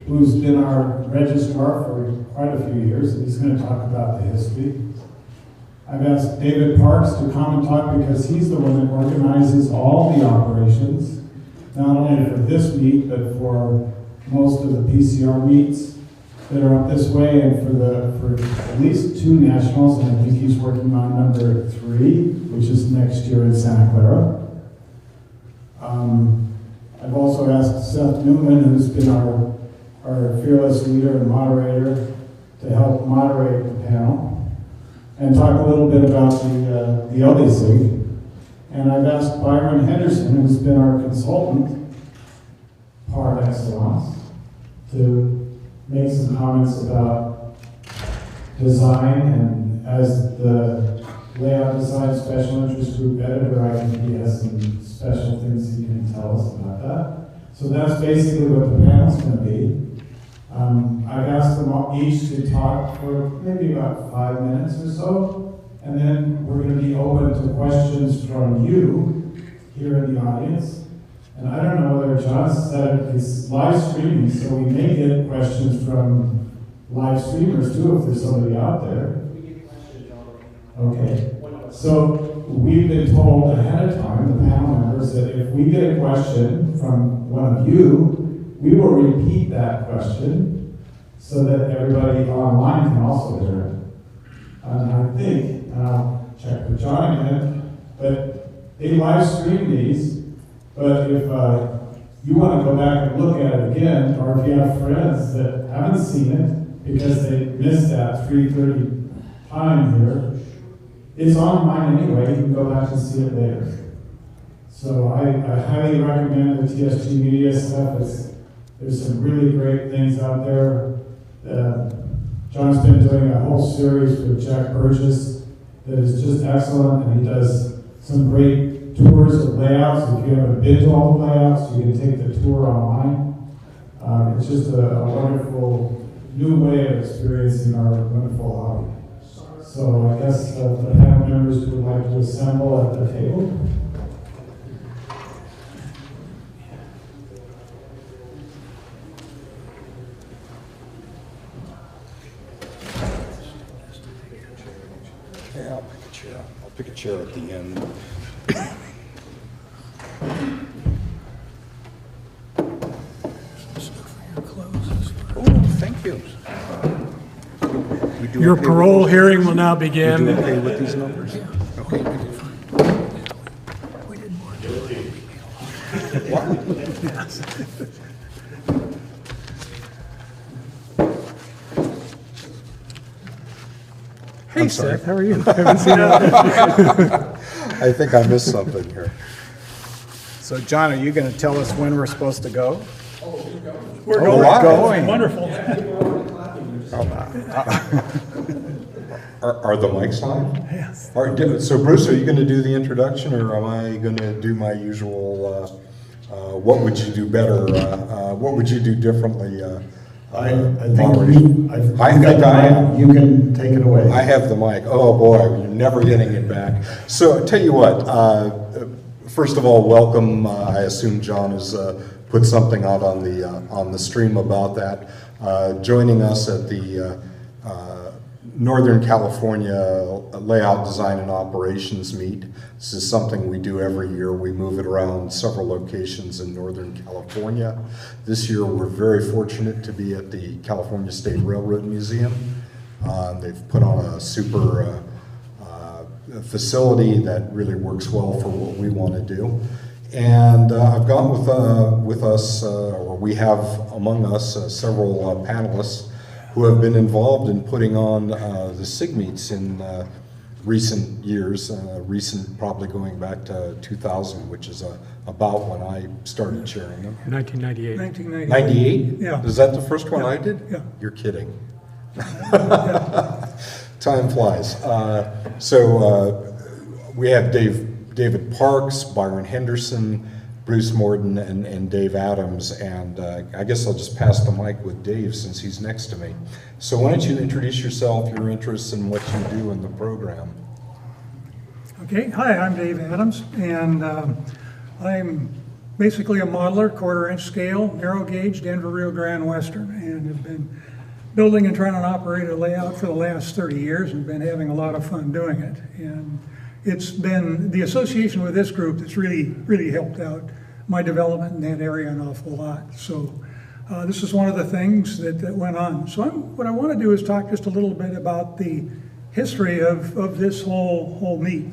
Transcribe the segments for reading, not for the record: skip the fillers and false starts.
who's been our registrar for quite a few years, and he's going to talk about the history. I've asked David Parks to come and talk because he's the one that organizes all the operations, not only for this meet, but for most of the PCR meets that are up this way, and for at least 2 nationals, and I think he's working on number 3, which is next year in Santa Clara. I've also asked Seth Neumann, who's been our fearless leader and moderator, to help moderate the panel and talk a little bit about the LDSIG. And I've asked Byron Henderson, who's been our consultant par excellence, to make some comments about design, and as the layout design special interest group editor, I think he has some special things he can tell us about that. So that's basically what the panel's going to be. I've asked them all each to talk for maybe about 5 minutes or so, and then we're going to be open to questions from you here in the audience. And I don't know whether John said it's live streaming, so we may get questions from live streamers too, if there's somebody out there. We get questions already. Okay. So we've been told ahead of time, the panel members, that if we get a question from one of you, we will repeat that question so that everybody online can also hear it. And I think, and I'll check with John again, but they live stream these. But if you want to go back and look at it again, or if you have friends that haven't seen it because they missed that 3:30 time here, it's online anyway. You can go back and see it later. So I highly recommend the TSG media stuff. There's some really great things out there. John's been doing a whole series with Jack Burgess that is just excellent, and he does some great tours of layouts. If you haven't been to all the layouts, you can take the tour online. It's just a wonderful new way of experiencing our wonderful hobby. So I guess the panel members would like to assemble at the table. Yeah, I'll pick a chair. I'll pick a chair at the end. Oh, thank you. Your parole hearing will now begin. You okay with these numbers? Okay. Hey, Seth, how are you? I haven't seen you. I think I missed something here. So, John, are you going to tell us when we're supposed to go? We're Oh, going. wow. Going. Wonderful. Are the mics on? Yes. So, Bruce, are you going to do the introduction, or am I going to do my usual, what would you do better, what would you do differently? I think you can take it away. I have the mic. Oh boy, you're never getting it back. So, tell you what, first of all, welcome. I assume John has put something out on the stream about that. Joining us at the Northern California Layout Design and Operations Meet. This is something we do every year. We move it around several locations in Northern California. This year we're very fortunate to be at the California State Railroad Museum. They've put on a super facility that really works well for what we want to do. And I've got with us, or we have among us, several panelists who have been involved in putting on the SIG meets in recent years, recent probably going back to 2000, which is about when I started chairing them. 1998. 98? Yeah. Is that the first one I did? Yeah. You're kidding. Time flies. So we have David Parks, Byron Henderson, Bruce Morden, and Dave Adams, and I guess I'll just pass the mic with Dave since he's next to me. So why don't you introduce yourself, your interests, and what you do in the program. Okay, hi, I'm Dave Adams, and I'm basically a modeler, quarter-inch scale, narrow gauge, Denver, Rio Grande, Western, and have been building and trying to operate a layout for the last 30 years and been having a lot of fun doing it. And it's been the association with this group that's really helped out my development in that area an awful lot. So this is one of the things that went on. So what I want to do is talk just a little bit about the history of this whole meet.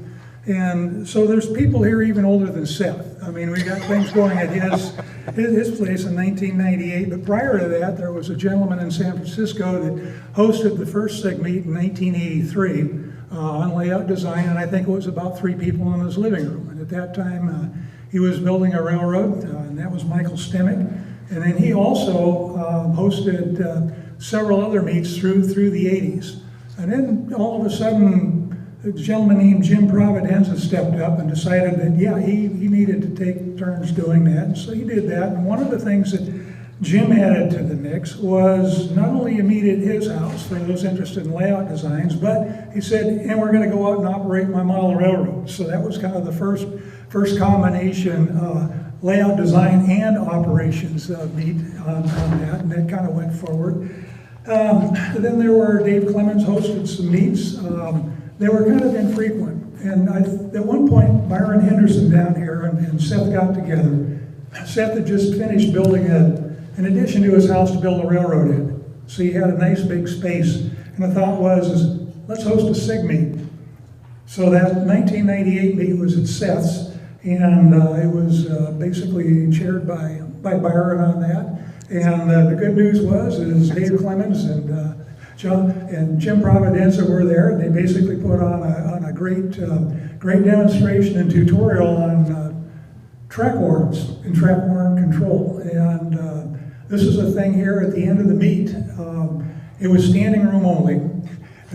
And so there's people here even older than Seth. I mean, we got things going at his place in 1998, but prior to that, there was a gentleman in San Francisco that hosted the first SIG meet in 1983 on layout design, and I think it was about 3 people in his living room. And at that time, he was building a railroad, and that was Michael Stemick. And then he also hosted several other meets through the 80s. And then all of a sudden, a gentleman named Jim Providenza stepped up and decided that, yeah, he needed to take turns doing that. And so he did that. And one of the things that Jim added to the mix was not only a meet at his house for those interested in layout designs, but he said, and we're going to go out and operate my model railroad. So that was kind of the first combination layout design and operations meet on that, and that kind of went forward. Then there were, Dave Clemens hosted some meets. They were kind of infrequent. And at one point, Byron Henderson down here and Seth got together. Seth had just finished building an addition to his house to build a railroad in. So he had a nice big space. And the thought was, let's host a SIG meet. So that 1998 meet was at Seth's, and it was basically chaired by Byron on that. And the good news is Dave Clemens and John and Jim Providenza were there, and they basically put on a great demonstration and tutorial on track warrants and track warrant control. And this is a thing here at the end of the meet. It was standing room only,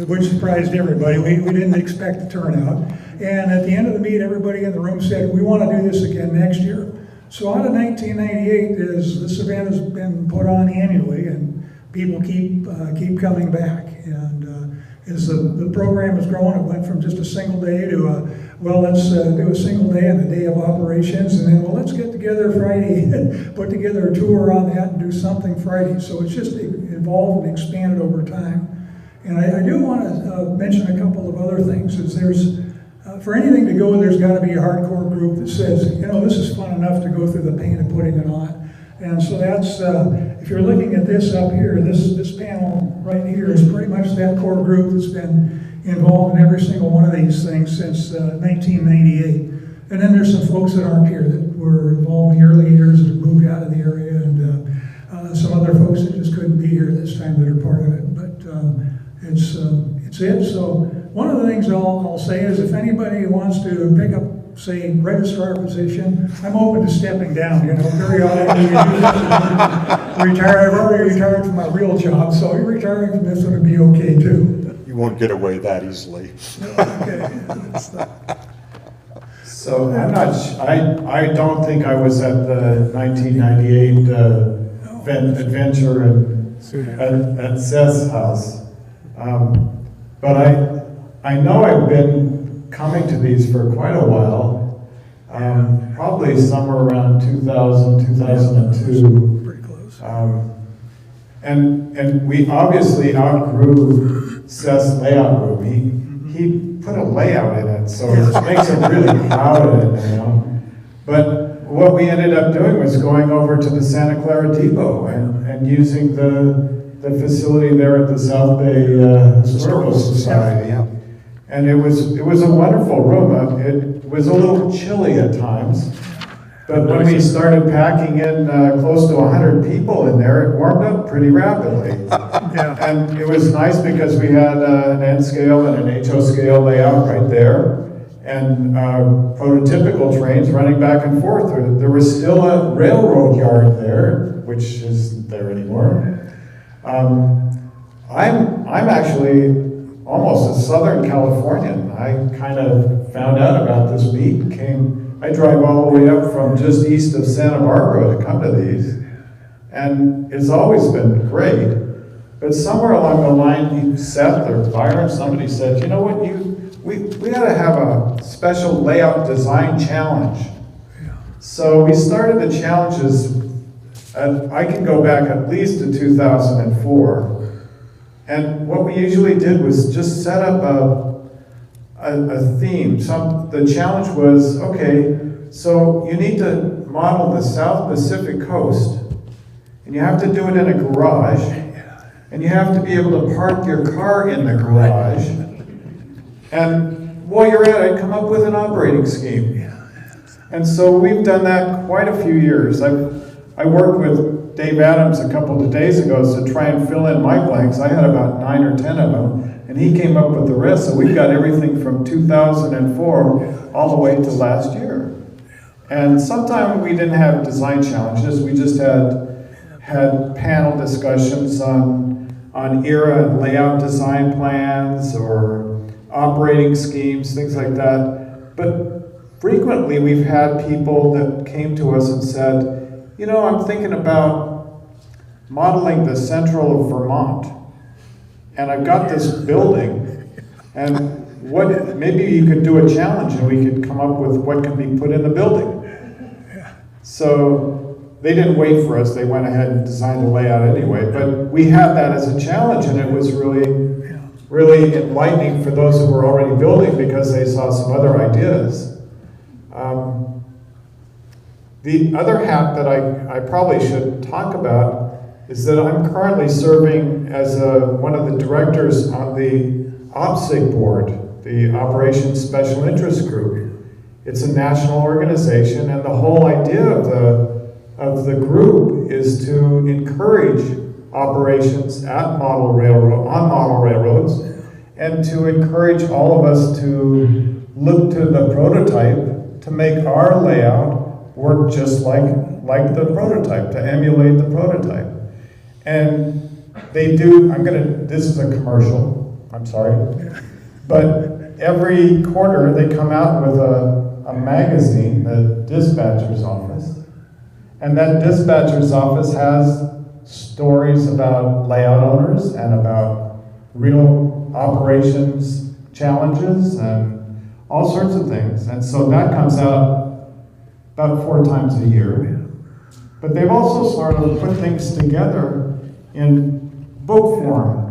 which surprised everybody. We didn't expect the turnout. And at the end of the meet, everybody in the room said, we want to do this again next year. So out of 1998, this event has been put on annually, and people keep coming back. And as the program has grown, it went from just a single day to, let's do a single day and a day of operations, and then, let's get together Friday and put together a tour on that and do something Friday. So it's just evolved and expanded over time. And I do want to mention a couple of other things. For anything to go, there's got to be a hardcore group that says, this is fun enough to go through the pain of putting it on. And so that's, if you're looking at this up here, this panel right here is pretty much that core group that's been involved in every single one of these things since 1998. And then there's some folks that aren't here that were involved in the early years that moved out of the area, and some other folks that just couldn't be here this time that are part of it. But it's it. So one of the things I'll say is if anybody wants to pick up, say, registrar position, I'm open to stepping down. Periodically retire. I've already retired from my real job, so retiring from this would be okay too. You won't get away that easily. Okay. So I'm not. I don't think I was at the 1998 adventure at Seth's house, but I know I've been coming to these for quite a while. Probably somewhere around 2000, 2002. Pretty close. And we obviously outgrew Seth's layout room. He put a layout in it, so it makes it really crowded, But what we ended up doing was going over to the Santa Clara Depot and using the facility there at the South Bay Historical Society. Yeah. And it was a wonderful room. It was a little chilly at times, but when we started packing in close to 100 people in there, it warmed up pretty rapidly. Yeah. And it was nice because we had an N scale and an HO scale layout right there, and prototypical trains running back and forth. There was still a railroad yard there, which isn't there anymore. I'm actually almost a Southern Californian. I kind of found out about this meet. I drive all the way up from just east of Santa Barbara to come to these, and it's always been great. But somewhere along the line, Seth or Byron, somebody said, you know what, we got to have a special layout design challenge. So we started the challenges, I can go back at least to 2004. And what we usually did was just set up a theme. The challenge was, okay, so you need to model the South Pacific coast, and you have to do it in a garage, and you have to be able to park your car in the garage, and while you're at it, come up with an operating scheme. And so we've done that quite a few years. I worked with Dave Adams a couple of days ago to try and fill in my blanks. I had about 9 or 10 of them, and he came up with the rest, so we've got everything from 2004 all the way to last year. And sometimes we didn't have design challenges, we just had panel discussions on era and layout design plans or operating schemes, things like that. But frequently we've had people that came to us and said, you know, I'm thinking about modeling the central of Vermont, and I've got this building, and maybe you could do a challenge and we could come up with what could be put in the building. So they didn't wait for us, they went ahead and designed the layout anyway, but we had that as a challenge, and it was really enlightening for those who were already building because they saw some other ideas. The other hat that I probably should talk about is that I'm currently serving as one of the directors on the OPSIG board, the Operations Special Interest Group. It's a national organization, and the whole idea of the group is to encourage operations on model railroads, and to encourage all of us to look to the prototype to make our layout work just like the prototype, to emulate the prototype. And they do, this is a commercial, I'm sorry, but every quarter they come out with a magazine, the dispatcher's office, and that dispatcher's office has stories about layout owners and about real operations challenges and all sorts of things. And so that comes out about 4 times a year. But they've also sort of put things together in book form.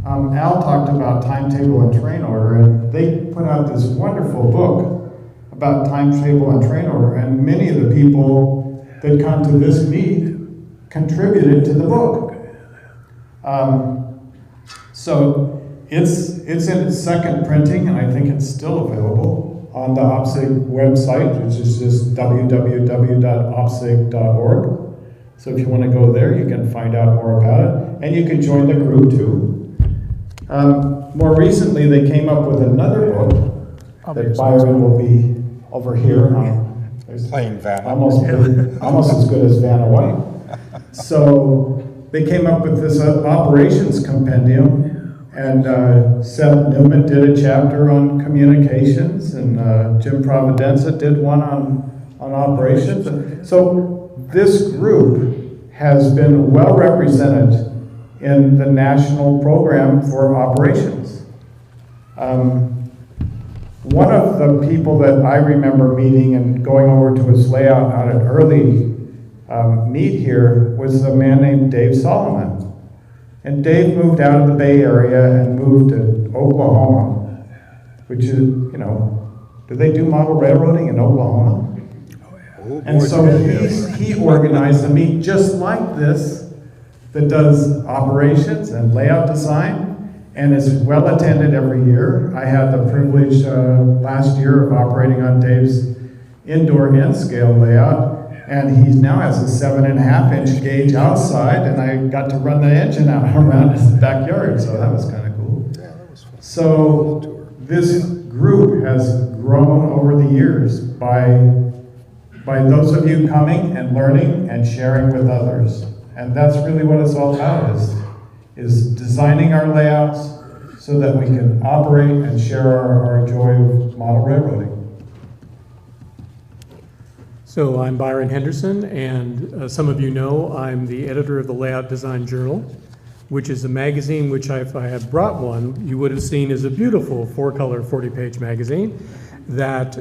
Al talked about timetable and train order, and they put out this wonderful book about timetable and train order, and many of the people that come to this meet contributed to the book. So it's in its second printing, and I think it's still available on the OPSIG website, which is just www.opsig.org. So if you want to go there, you can find out more about it, and you can join the group too. More recently, they came up with another book that Byron will be over here. Playing Vanna. Almost as good as Vanna White. So they came up with this operations compendium, and Seth Neumann did a chapter on communications, and Jim Providenza did one on operations. So this group has been well represented in the national program for operations. One of the people that I remember meeting and going over to his layout on an early meet here was a man named Dave Solomon. And Dave moved out of the Bay Area and moved to Oklahoma, which is, you know, do they do model railroading in Oklahoma? Oh, And so he organized a meet just like this that does operations and layout design, and is well attended every year. I had the privilege last year of operating on Dave's indoor N-scale layout, and he now has a 7.5-inch gauge outside, and I got to run the engine out around his backyard, so that was kind of cool. Yeah, that was fun. So this group has grown over the years by those of you coming and learning and sharing with others. And that's really what it's all about, is designing our layouts so that we can operate and share our joy of model railroading. So I'm Byron Henderson, and some of you know I'm the editor of the Layout Design Journal, which is a magazine which, if I had brought one, you would have seen is a beautiful 4-color, 40-page magazine. that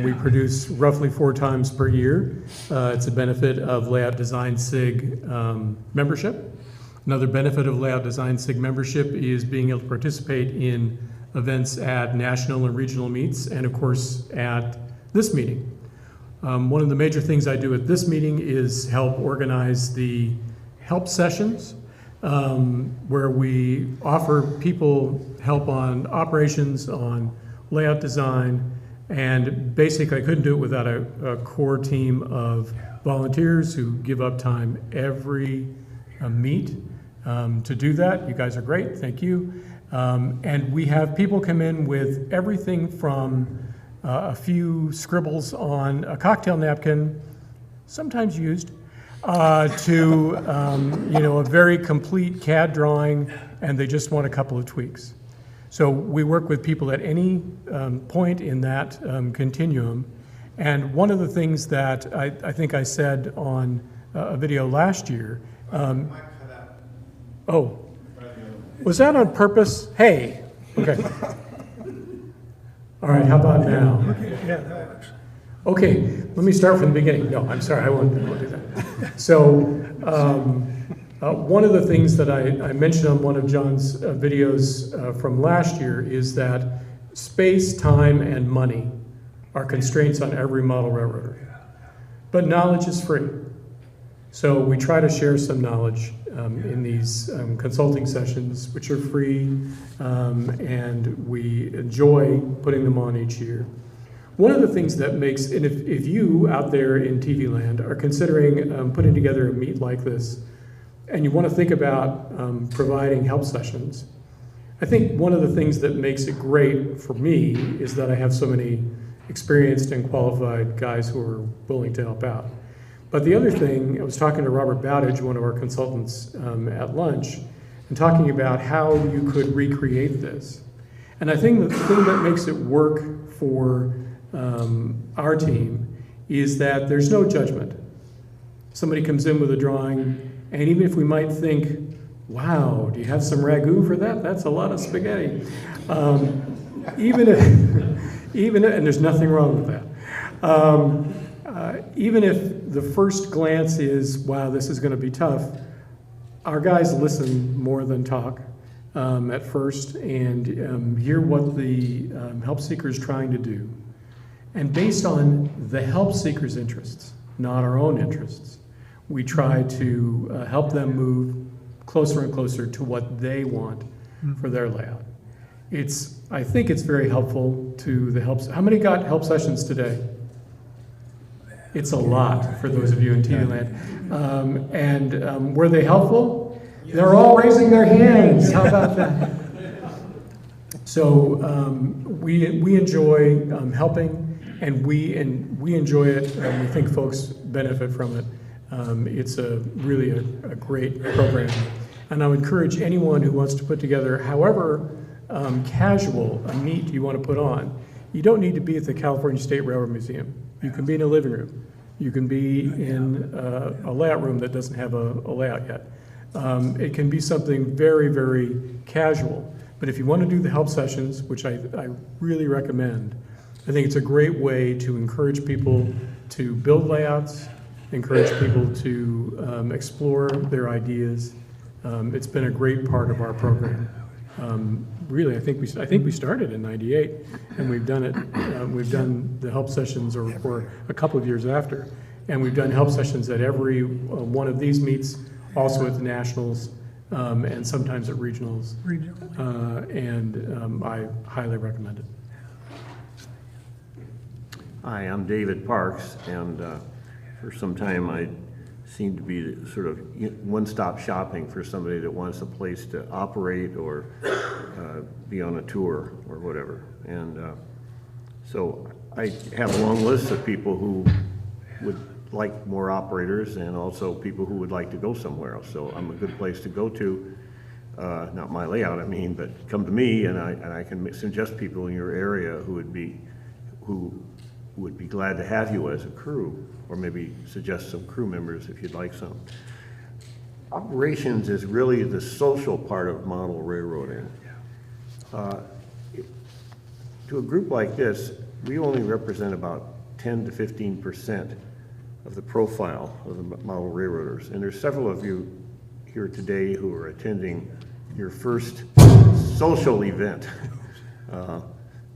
we produce roughly 4 times per year. It's a benefit of Layout Design SIG membership. Another benefit of Layout Design SIG membership is being able to participate in events at national and regional meets, and of course at this meeting. One of the major things I do at this meeting is help organize the help sessions, where we offer people help on operations, on layout design, and basically I couldn't do it without a core team of volunteers who give up time every meet to do that. You guys are great, thank you. And we have people come in with everything from a few scribbles on a cocktail napkin, sometimes used, to a very complete CAD drawing, and they just want a couple of tweaks. So we work with people at any point in that continuum. And one of the things that I think I said on a video last year, oh, was that on purpose? Hey, okay. All right, how about now? Yeah, that works. Okay, let me start from the beginning. No, I'm sorry, I won't do that. So, one of the things that I mentioned on one of John's videos from last year is that space, time, and money are constraints on every model railroader. But knowledge is free. So we try to share some knowledge in these consulting sessions, which are free, and we enjoy putting them on each year. One of the things that makes, and if you out there in TV land are considering putting together a meet like this, and you want to think about providing help sessions, I think one of the things that makes it great for me is that I have so many experienced and qualified guys who are willing to help out. But the other thing, I was talking to Robert Bowditch, one of our consultants, at lunch, and talking about how you could recreate this. And I think the thing that makes it work for our team is that there's no judgment. Somebody comes in with a drawing, and even if we might think, wow, do you have some ragu for that? That's a lot of spaghetti. Even if, and there's nothing wrong with that. Even if the first glance is, wow, this is going to be tough, our guys listen more than talk at first and hear what the help seeker is trying to do. And based on the help seeker's interests, not our own interests, we try to help them move closer and closer to what they want for their layout. I think it's very helpful to the help. How many got help sessions today? It's a lot for those of you in TV land. Were they helpful? They're all raising their hands. How about that? So we enjoy helping, and we enjoy it, and we think folks benefit from it. It's really a great program. And I would encourage anyone who wants to put together, however casual a meet you want to put on. You don't need to be at the California State Railroad Museum. You can be in a living room. You can be in a layout room that doesn't have a layout yet. It can be something very, very casual. But if you want to do the help sessions, which I really recommend, I think it's a great way to encourage people to build layouts, encourage people to explore their ideas. It's been a great part of our program. Really, I think we started in '98, and we've done it. We've done the help sessions, or a couple of years after, and we've done help sessions at every one of these meets, also at the nationals, and sometimes at regionals. I highly recommend it. Hi, I'm David Parks, and for some time I seem to be sort of one-stop shopping for somebody that wants a place to operate or be on a tour or whatever. And so I have a long list of people who would like more operators, and also people who would like to go somewhere else. So I'm a good place to go to. Not my layout, I mean, but come to me, and I can suggest people in your area who would be glad to have you as a crew, or maybe suggest some crew members if you'd like some. Operations is really the social part of model railroading. To a group like this, we only represent about 10 to 15% of the profile of the model railroaders. And there's several of you here today who are attending your first social event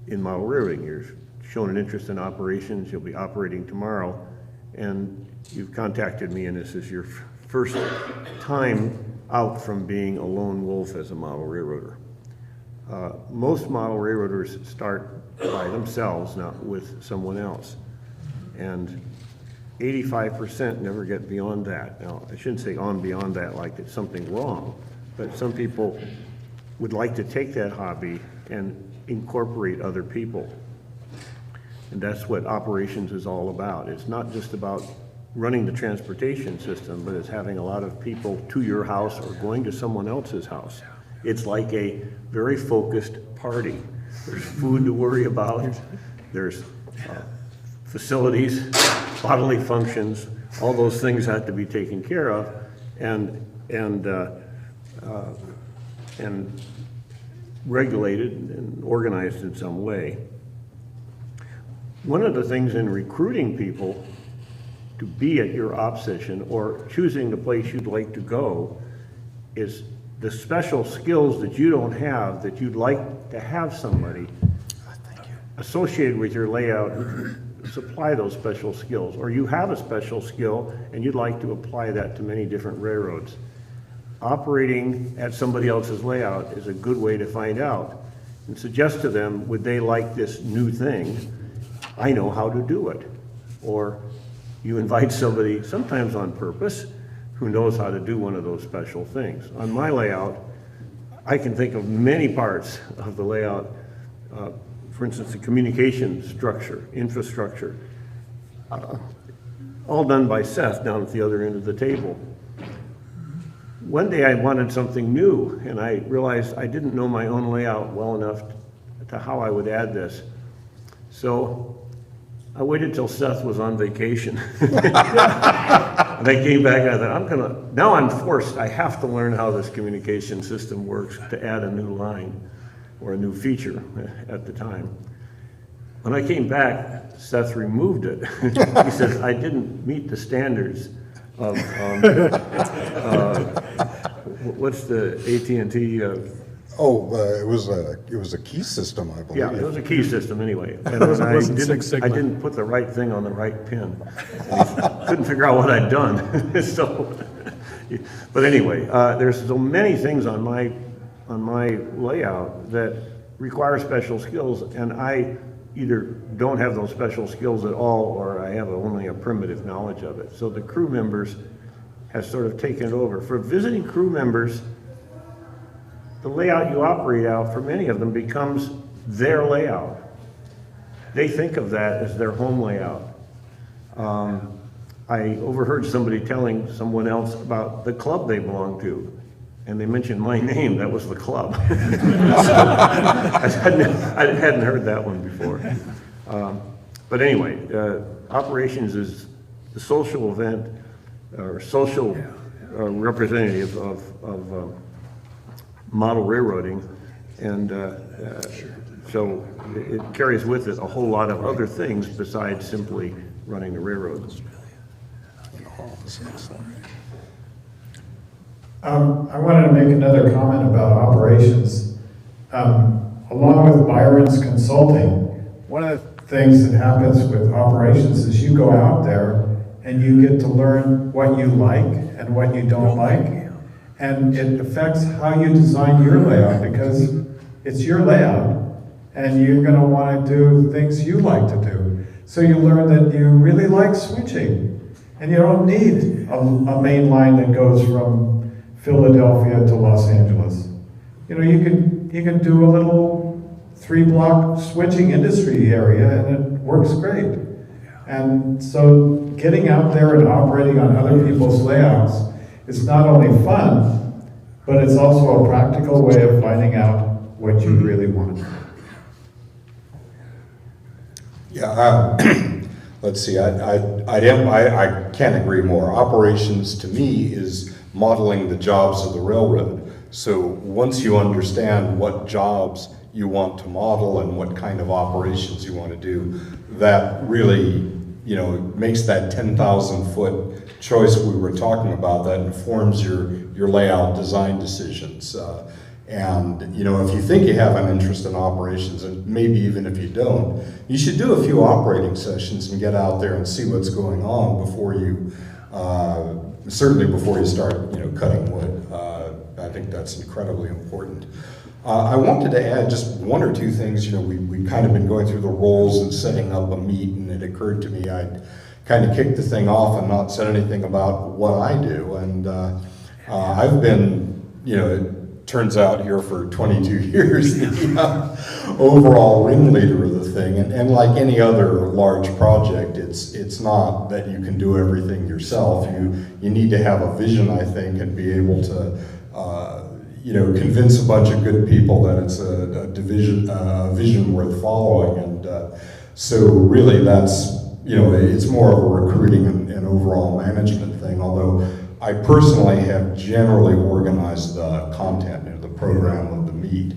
in model railroading. You've shown an interest in operations, you'll be operating tomorrow, and you've contacted me, and this is your first time out from being a lone wolf as a model railroader. Most model railroaders start by themselves, not with someone else. And 85% never get beyond that. Now, I shouldn't say on beyond that like it's something wrong, but some people would like to take that hobby and incorporate other people. And that's what operations is all about. It's not just about running the transportation system, but it's having a lot of people to your house or going to someone else's house. It's like a very focused party. There's food to worry about. There's facilities, bodily functions, all those things have to be taken care of and regulated and organized in some way. One of the things in recruiting people to be at your op session or choosing the place you'd like to go is the special skills that you don't have that you'd like to have somebody associated with your layout who supply those special skills, or you have a special skill and you'd like to apply that to many different railroads. Operating at somebody else's layout is a good way to find out and suggest to them, would they like this new thing? I know how to do it. Or you invite somebody, sometimes on purpose, who knows how to do one of those special things. On my layout, I can think of many parts of the layout. For instance, the communication structure, infrastructure, all done by Seth down at the other end of the table. One day I wanted something new, and I realized I didn't know my own layout well enough to how I would add this. So I waited till Seth was on vacation. And I came back and I thought, now I'm forced, I have to learn how this communication system works to add a new line or a new feature at the time. When I came back, Seth removed it. He says, I didn't meet the standards of, what's the AT&T? It was a key system, I believe. Yeah, it was a key system anyway. And I didn't put the right thing on the right pin. Couldn't figure out what I'd done. So, but anyway, there's so many things on my layout that require special skills, and I either don't have those special skills at all, or I have only a primitive knowledge of it. So the crew members have sort of taken it over. For visiting crew members, the layout you operate out for many of them becomes their layout. They think of that as their home layout. I overheard somebody telling someone else about the club they belong to, and they mentioned my name. That was the club. I hadn't heard that one before. But anyway, operations is the social event or social representative of model railroading, and so it carries with it a whole lot of other things besides simply running the railroads. I wanted to make another comment about operations. Along with Byron's consulting, one of the things that happens with operations is you go out there and you get to learn what you like and what you don't like. And it affects how you design your layout, because it's your layout and you're going to want to do things you like to do. So you learn that you really like switching, and you don't need a main line that goes from Philadelphia to Los Angeles. You know, you can do a little 3-block switching industry area and it works great. And so getting out there and operating on other people's layouts is not only fun, but it's also a practical way of finding out what you really want. Yeah, let's see, I can't agree more. Operations to me is modeling the jobs of the railroad. So once you understand what jobs you want to model and what kind of operations you want to do, that really, you know, makes that 10,000 foot choice we were talking about, that informs your layout design decisions. And, you know, if you think you have an interest in operations, and maybe even if you don't, you should do a few operating sessions and get out there and see what's going on before you, certainly before you start, you know, cutting wood. I think that's incredibly important. I wanted to add just one or two things. You know, we've kind of been going through the roles and setting up a meet, and it occurred to me I'd kind of kick the thing off and not said anything about what I do. And I've been, you know, it turns out here for 22 years, the overall ringleader of the thing. And like any other large project, it's not that you can do everything yourself. You need to have a vision, I think, and be able to you know, convince a bunch of good people that it's a vision worth following. And so really that's, you know, it's more of a recruiting and overall management thing, although I personally have generally organized the content, you know, the program of the meet.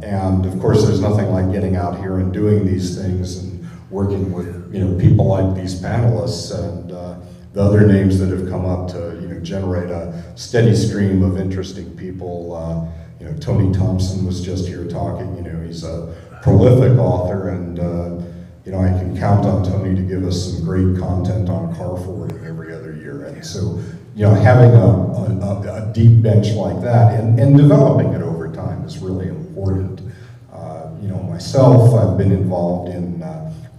And of course there's nothing like getting out here and doing these things and working with, you know, people like these panelists and the other names that have come up to, you know, generate a steady stream of interesting people. You know, Tony Thompson was just here talking. You know, he's a prolific author, and you know, I can count on Tony to give us some great content on car forwarding every other year. And so, you know, having a deep bench like that and developing it over time is really important. You know, myself, I've been involved in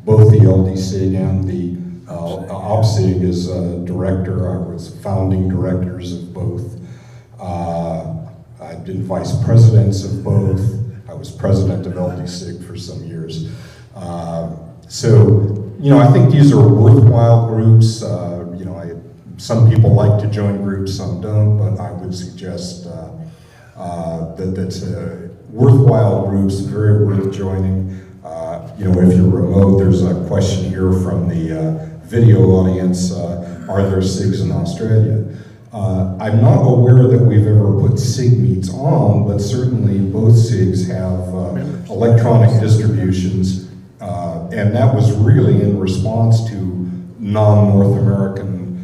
both the LDSIG and the OPSIG as a director. I was founding directors of both. I've been vice presidents of both. I was president of LDSIG for some years. So, you know, I think these are worthwhile groups. You know, some people like to join groups, some don't, but I would suggest that that's worthwhile groups, very worth joining. You know, if you're remote, there's a question here from the video audience, are there SIGs in Australia? I'm not aware that we've ever put SIG meets on, but certainly both SIGs have electronic distributions, and that was really in response to non-North American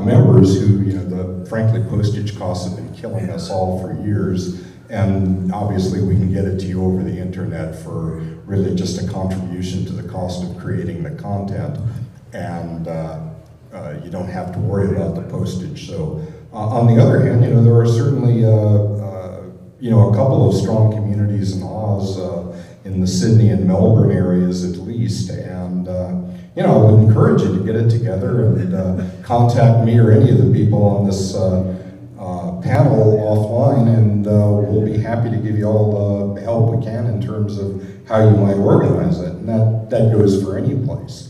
members who, you know, frankly, postage costs have been killing us all for years, and obviously we can get it to you over the internet for really just a contribution to the cost of creating the content. And you don't have to worry about the postage. So on the other hand, you know, there are certainly you know, a couple of strong communities in Oz, in the Sydney and Melbourne areas at least, and you know, I would encourage you to get it together and contact me or any of the people on this panel offline, and we'll be happy to give you all the help we can in terms of how you might organize it, and that goes for any place.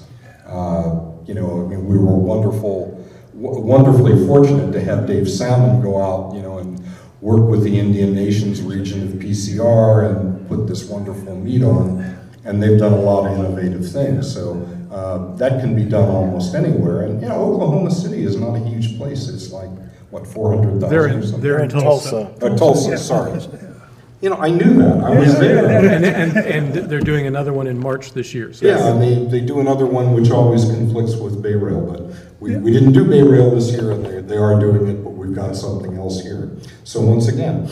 You know, I mean, we were wonderfully fortunate to have Dave Salmon go out, you know, and work with the Indian Nations region of PCR and put this wonderful meet on, and they've done a lot of innovative things. So that can be done almost anywhere. And, you know, Oklahoma City is not a huge place. It's like, what, 400,000 or something? They're in Tulsa. Tulsa, sorry. You know, I knew that. I was there. And they're doing another one in March this year. So. Yeah, and they do another one which always conflicts with Bay Rail, but we didn't do Bay Rail this year, and they are doing it, but we've got something else here. So once again,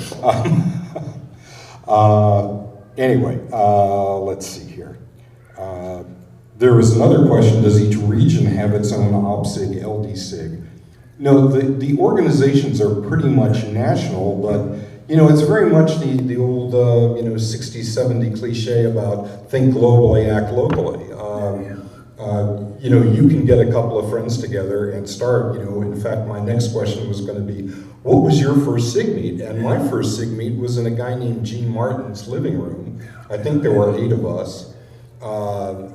anyway, let's see here. There was another question, does each region have its own OPSIG, LDSIG? No, the organizations are pretty much national, but you know, it's very much the old, you know, 60s, 70s cliche about think globally, act locally. You know, you can get a couple of friends together and start, you know, in fact, my next question was going to be, what was your first SIG meet? And my first SIG meet was in a guy named Gene Martin's living room. I think there were 8 of us. 4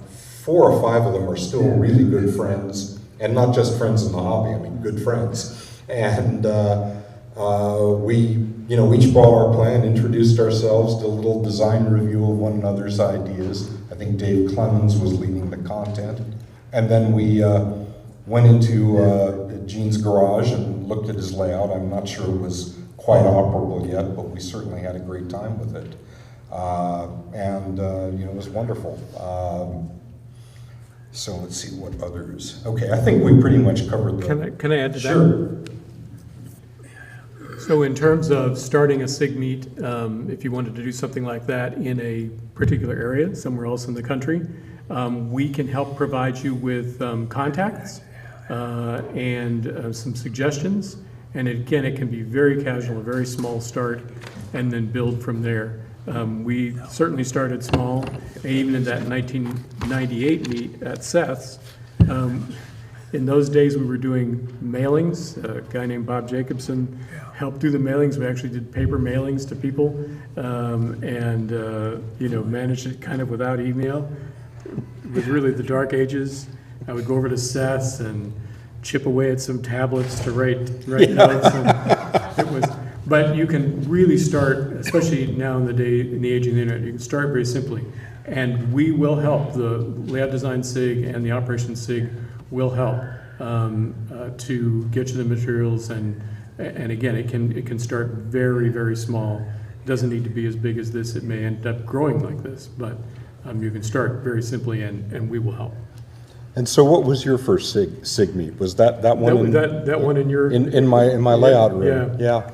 or 5 of them are still really good friends, and not just friends in the hobby, I mean, good friends. And we, you know, each brought our plan, introduced ourselves, did a little design review of one another's ideas. I think Dave Clemens was leading the content. And then we went into Gene's garage and looked at his layout. I'm not sure it was quite operable yet, but we certainly had a great time with it. And it was wonderful. So let's see what others. Okay, I think we pretty much covered the. Can I add to that? Sure. So in terms of starting a SIG meet, if you wanted to do something like that in a particular area, somewhere else in the country, we can help provide you with contacts and some suggestions. And again, it can be very casual, a very small start, and then build from there. We certainly started small, even in that 1998 meet at Seth's. In those days, we were doing mailings. A guy named Bob Jacobson helped do the mailings. We actually did paper mailings to people, and managed it kind of without email. It was really the dark ages. I would go over to Seth's and chip away at some tablets to write notes. And it was. But you can really start, especially now in the age of the internet, you can start very simply. And we will help. The layout design SIG and the operation SIG will help to get you the materials. And again, it can start very, very small. It doesn't need to be as big as this. It may end up growing like this, but you can start very simply, and we will help. And so, what was your first SIG meet? Was that one? That one in your in my layout room? Yeah.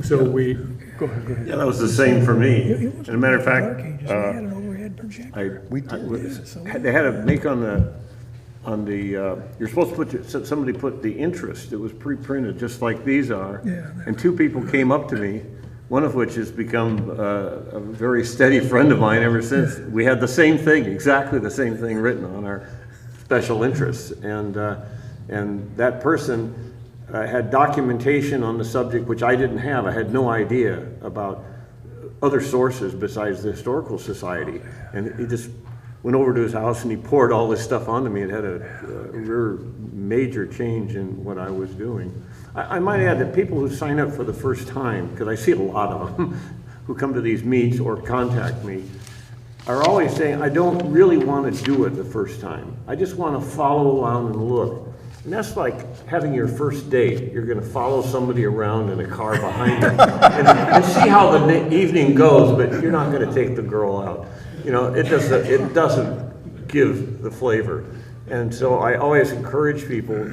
So we go ahead. Yeah, that was the same for me. As a matter of fact, they had to make on the you're supposed to put somebody put the interest. It was pre-printed just like these are, and two people came up to me. One of which has become a very steady friend of mine ever since. We had the same thing, exactly the same thing written on our special interests, and that person had documentation on the subject which I didn't have. I had no idea about other sources besides the Historical Society, and he just went over to his house and he poured all this stuff onto me. It had a real major change in what I was doing. I might add that people who sign up for the first time, because I see a lot of them who come to these meets or contact me, are always saying, I don't really want to do it the first time. I just want to follow around and look. And that's like having your first date. You're going to follow somebody around in a car behind you and see how the evening goes, but you're not going to take the girl out. It doesn't give the flavor. And so I always encourage people,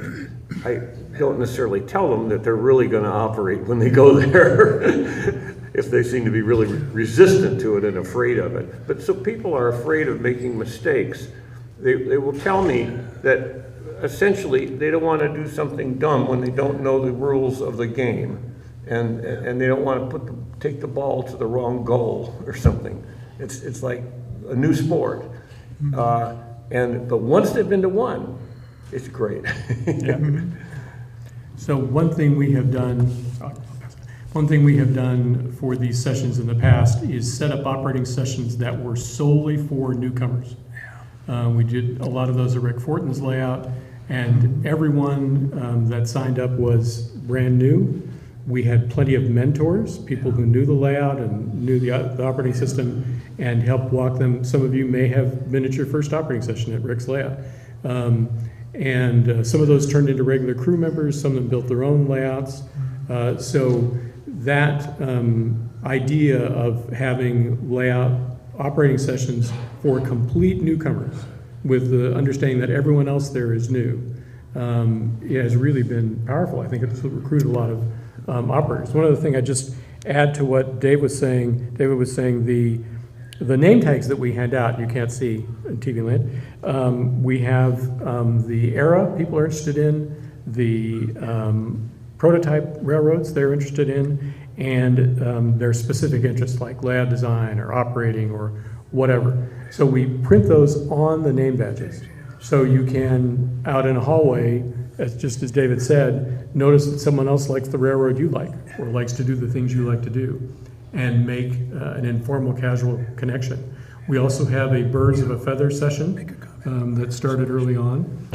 I don't necessarily tell them that they're really going to operate when they go there. If they seem to be really resistant to it and afraid of it. But so people are afraid of making mistakes. They will tell me that essentially they don't want to do something dumb when they don't know the rules of the game, and they don't want to take the ball to the wrong goal or something. It's like a new sport, but once they've been to one, it's great. So one thing we have done for these sessions in the past is set up operating sessions that were solely for newcomers. We did a lot of those at Rick Fortin's layout, and everyone that signed up was brand new. We had plenty of mentors, people who knew the layout and knew the operating system, and helped walk them. Some of you may have been at your first operating session at Rick's layout. And some of those turned into regular crew members, some of them built their own layouts. So that idea of having layout operating sessions for complete newcomers with the understanding that everyone else there is new, it has really been powerful. I think it's recruited a lot of operators. One other thing I just add to what David was saying, the name tags that we hand out, you can't see in TV land. We have the era people are interested in, the prototype railroads they're interested in, and their specific interests like layout design or operating or whatever. So we print those on the name badges. So you can, out in a hallway, just as David said, notice that someone else likes the railroad you like or likes to do the things you like to do, and make an informal, casual connection. We also have a birds of a feather session that started early on,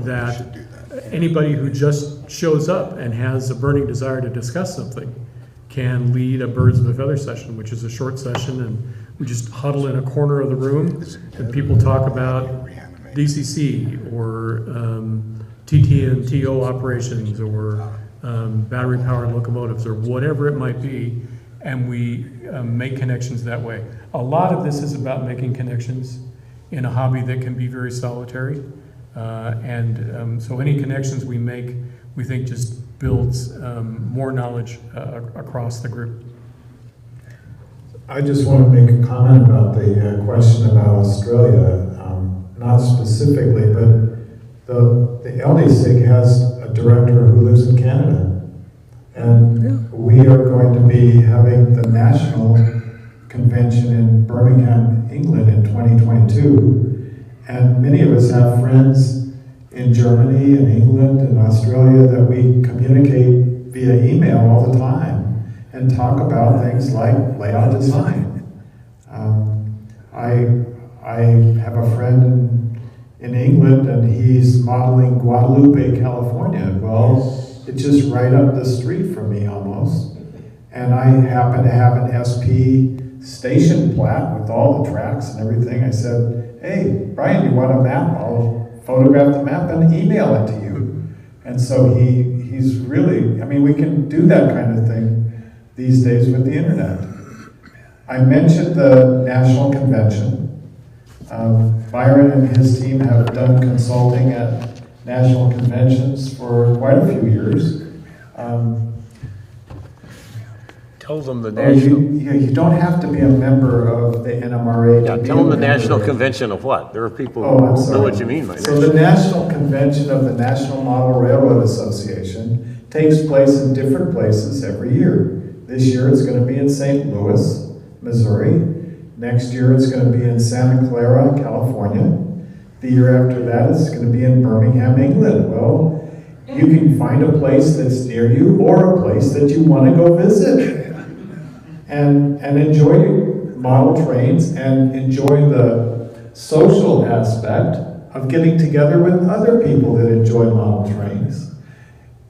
that anybody who just shows up and has a burning desire to discuss something can lead a birds of a feather session, which is a short session, and we just huddle in a corner of the room and people talk about DCC or TT and TO operations or battery powered locomotives or whatever it might be. and we make connections that way. A lot of this is about making connections in a hobby that can be very solitary. So any connections we make, we think just builds more knowledge across the group. I just want to make a comment about the question about Australia. Not specifically, but the LDSIG has a director who lives in Canada. And we are going to be having the national convention in Birmingham, England in 2022. And many of us have friends in Germany and England and Australia that we communicate via email all the time and talk about things like layout design. I have a friend in England and he's modeling Guadalupe, California. Well, it's just right up the street from me almost. And I happen to have an SP station plat with all the tracks and everything. I said, hey, Brian, you want a map? I'll photograph the map and email it to you. And so he's really, I mean, we can do that kind of thing these days with the internet. I mentioned the national convention. Byron and his team have done consulting at national conventions for quite a few years. Tell them the national. You don't have to be a member of the NMRA. Yeah, tell them the national convention of what? There are people who know what you mean by that. So the national convention of the National Model Railroad Association takes place in different places every year. This year it's going to be in St. Louis, Missouri. Next year it's going to be in Santa Clara, California. The year after that it's going to be in Birmingham, England. Well, you can find a place that's near you or a place that you want to go visit and enjoy model trains and enjoy the social aspect of getting together with other people that enjoy model trains.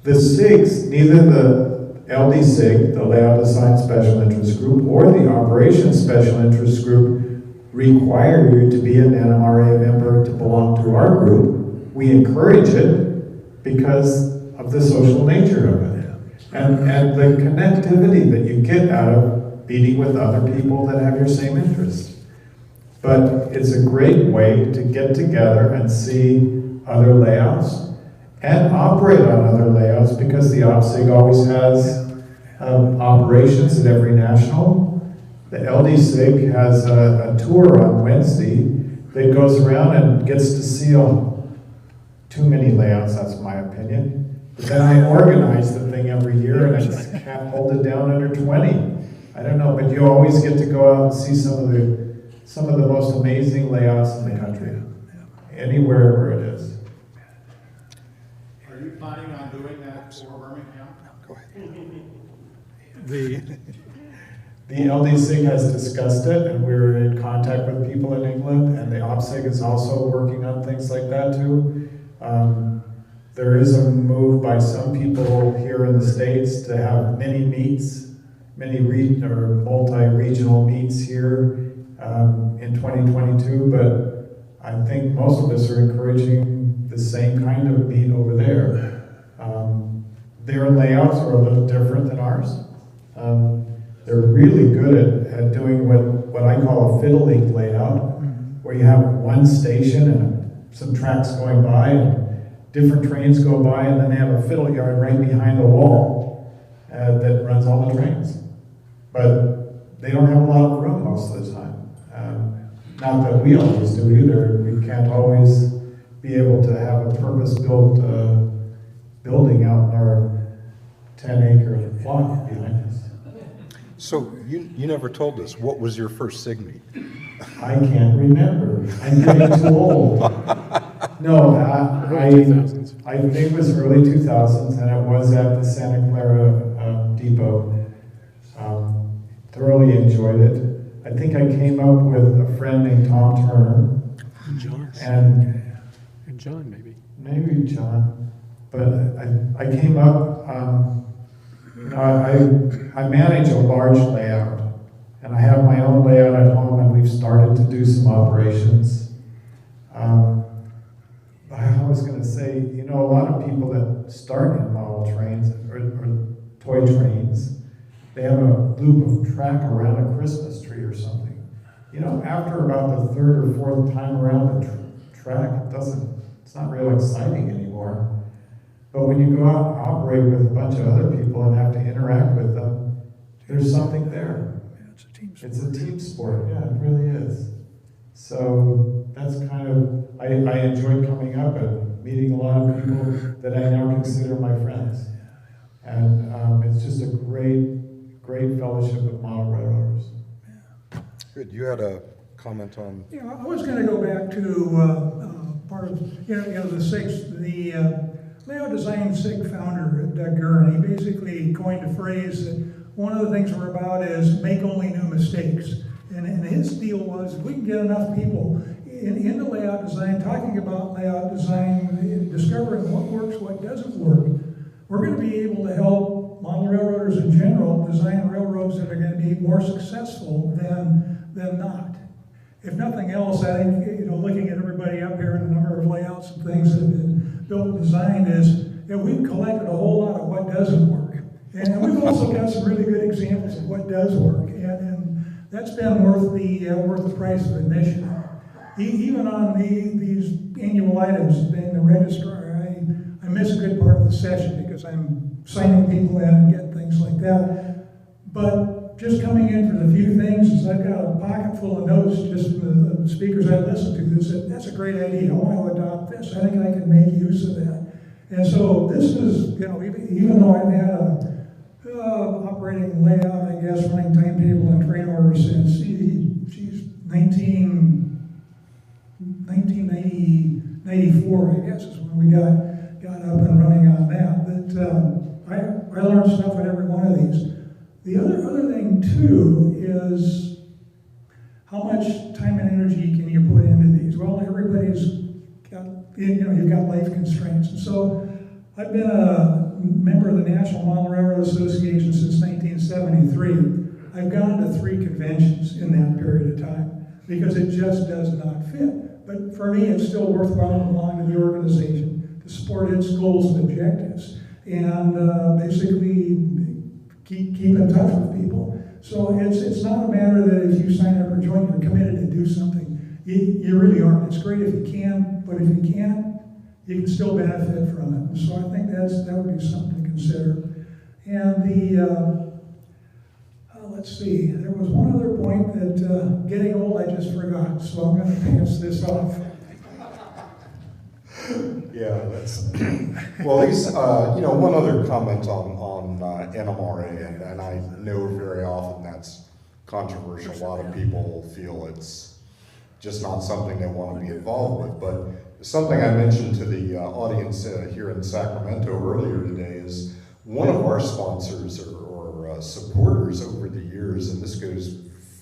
The SIGs, neither the LDSIG, the Layout Design Special Interest Group, or the Operations Special Interest Group require you to be an NMRA member to belong to our group. We encourage it because of the social nature of it. And the connectivity that you get out of meeting with other people that have your same interests. But it's a great way to get together and see other layouts and operate on other layouts because the OPSIG always has operations at every national. The LDSIG has a tour on Wednesday that goes around and gets to see too many layouts, that's my opinion. But then I organize the thing every year and I just can't hold it down under 20. I don't know, but you always get to go out and see some of the most amazing layouts in the country, anywhere where it is. Are you planning on doing that for Birmingham? Go ahead. The LDSIG has discussed it, and we're in contact with people in England, and the OPSIG is also working on things like that too. There is a move by some people here in the States to have mini meets, multi-regional meets here in 2022, but I think most of us are encouraging the same kind of meet over there. Their layouts are a little different than ours. They're really good at doing what I call a fiddling layout, where you have one station and some tracks going by and different trains go by, and then they have a fiddle yard right behind the wall that runs all the trains. But they don't have a lot of room most of the time. Not that we always do either. We can't always be able to have a purpose-built building out in our 10-acre plot behind us. So you never told us, what was your first SIG meet? I can't remember. I'm getting too old. No, I think it was early 2000s, and it was at the Santa Clara Depot. Thoroughly enjoyed it. I think I came up with a friend named Tom Turner. And John, maybe. Maybe John. But I came up, I manage a large layout, and I have my own layout at home, and we've started to do some operations. I was going to say, a lot of people that start in model trains or toy trains they have a loop of track around a Christmas tree or something. You know, after about the third or fourth time around the track, it's not real exciting anymore. But when you go out and operate with a bunch of other people and have to interact with them, there's something there. It's a team sport. It's a team sport, yeah, it really is. So that's kind of, I enjoyed coming up and meeting a lot of people that I now consider my friends. And it's just a great fellowship with model railroaders. Good, you had a comment on? Yeah, I was going to go back to part of, the SIGs, the layout design SIG founder, Doug Gurn. He basically coined a phrase that one of the things we're about is make only new mistakes. And his deal was, if we can get enough people into layout design, talking about layout design, discovering what works, what doesn't work, we're going to be able to help model railroaders in general design railroads that are going to be more successful than not. If nothing else, I think, looking at everybody up here and the number of layouts and things that have been built and designed is, we've collected a whole lot of what doesn't work. And we've also got some really good examples of what does work. And that's been worth the price of admission. Even on these annual items, being the registrar, I miss a good part of the session because I'm signing people in and getting things like that. But just coming in for the few things, is I've got a pocket full of notes just from the speakers I listened to that said, that's a great idea, I want to adopt this, I think I can make use of that. And so this is, even though I've had a operating layout, I guess, running timetable and train order since, 1994, I guess, is when we got up and running on that. But I learned stuff at every one of these. The other thing too is how much time and energy can you put into these? Well, everybody's got, you've got life constraints. And so I've been a member of the National Model Railroad Association since 1973. I've gone to 3 conventions in that period of time because it just does not fit. But for me, it's still worthwhile to belong to the organization, to support its goals and objectives, and basically keep in touch with people. So it's not a matter that if you sign up or join, you're committed to do something. You really aren't. It's great if you can, but if you can't, you can still benefit from it. And so I think that would be something to consider. And let's see, there was one other point that getting old I just forgot, so I'm going to pass this off. Yeah, that's, well, at least, one other comment on NMRA, and I know very often that's controversial. A lot of people feel it's just not something they want to be involved with, but something I mentioned to the audience here in Sacramento earlier today is one of our sponsors or supporters over the years, and this goes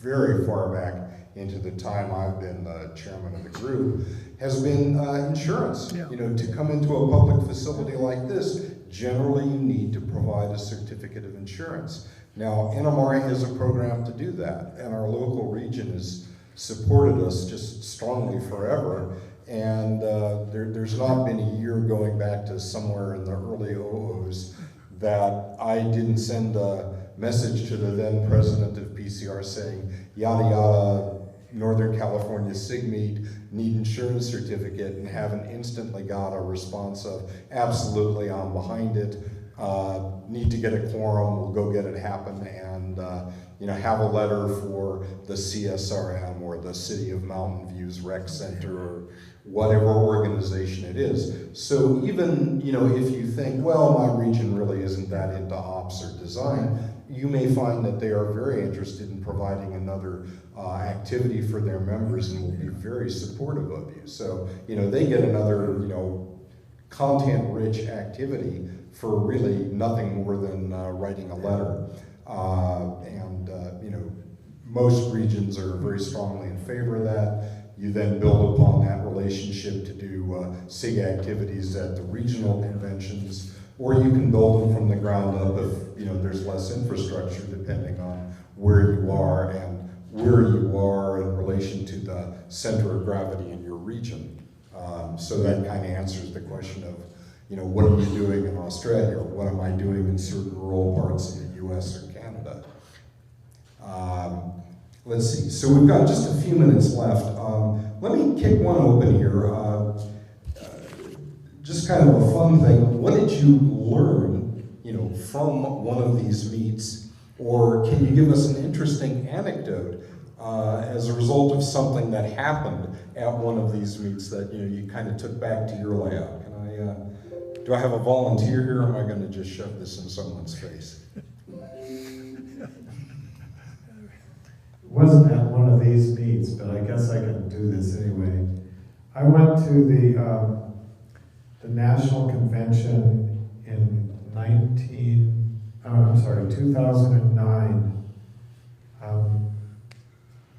very far back into the time I've been the chairman of the group, has been insurance. Yeah. To come into a public facility like this, generally you need to provide a certificate of insurance. Now, NMRA has a program to do that, and our local region has supported us just strongly forever. And there's not been a year going back to somewhere in the early '00s that I didn't send a message to the then president of PCR saying, yada yada, Northern California SIG meet, need insurance certificate, and haven't instantly got a response of, absolutely, I'm behind it, need to get a quorum, we'll go get it happen, and have a letter for the CSRM or the City of Mountain View's Rec Center or whatever organization it is. So even, if you think, well, my region really isn't that into ops or design, you may find that they are very interested in providing another activity for their members and will be very supportive of you. So, they get another, content-rich activity for really nothing more than writing a letter. Most regions are very strongly in favor of that. You then build upon that relationship to do SIG activities at the regional conventions, or you can build them from the ground up if there's less infrastructure, depending on where you are and where you are in relation to the center of gravity in your region. So that kind of answers the question of, what are you doing in Australia, or what am I doing in certain rural parts of the US or Canada? Let's see, so we've got just a few minutes left. Let me kick one open here. Just kind of a fun thing. What did you learn, from one of these meets? Or can you give us an interesting anecdote as a result of something that happened at one of these meets that you kind of took back to your layout? Do I have a volunteer here, or am I going to just shove this in someone's face? It wasn't at one of these meets, but I guess I can do this anyway. I went to the National Convention in 2009.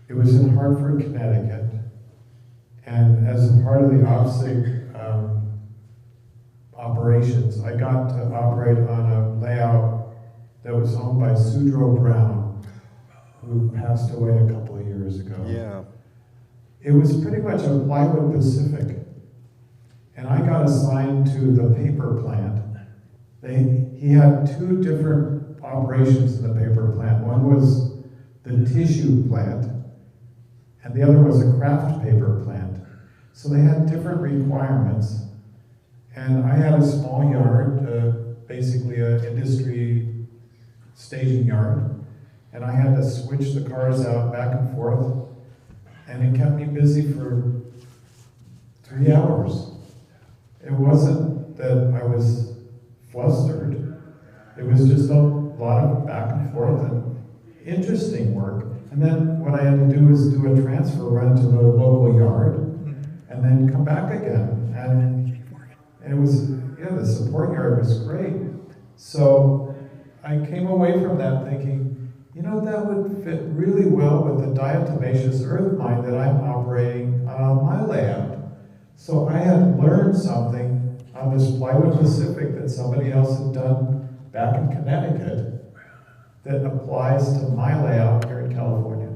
It was in Hartford, Connecticut, and as a part of the OPSIG operations, I got to operate on a layout that was owned by Sudro Brown, who passed away a couple of years ago. Yeah. It was pretty much a plywood Pacific, and I got assigned to the paper plant. He had two different operations in the paper plant. One was the tissue plant, and the other was a craft paper plant. So they had different requirements, and I had a small yard, basically an industry staging yard, and I had to switch the cars out back and forth, and it kept me busy for 3 hours. It wasn't that I was flustered. It was just a lot of back and forth and interesting work. And then what I had to do was do a transfer run to the local yard and then come back again. And it was, the support yard was great. So I came away from that thinking, that would fit really well with the diatomaceous earth mine that I'm operating on my layout. So I had learned something on this plywood Pacific that somebody else had done back in Connecticut that applies to my layout here in California.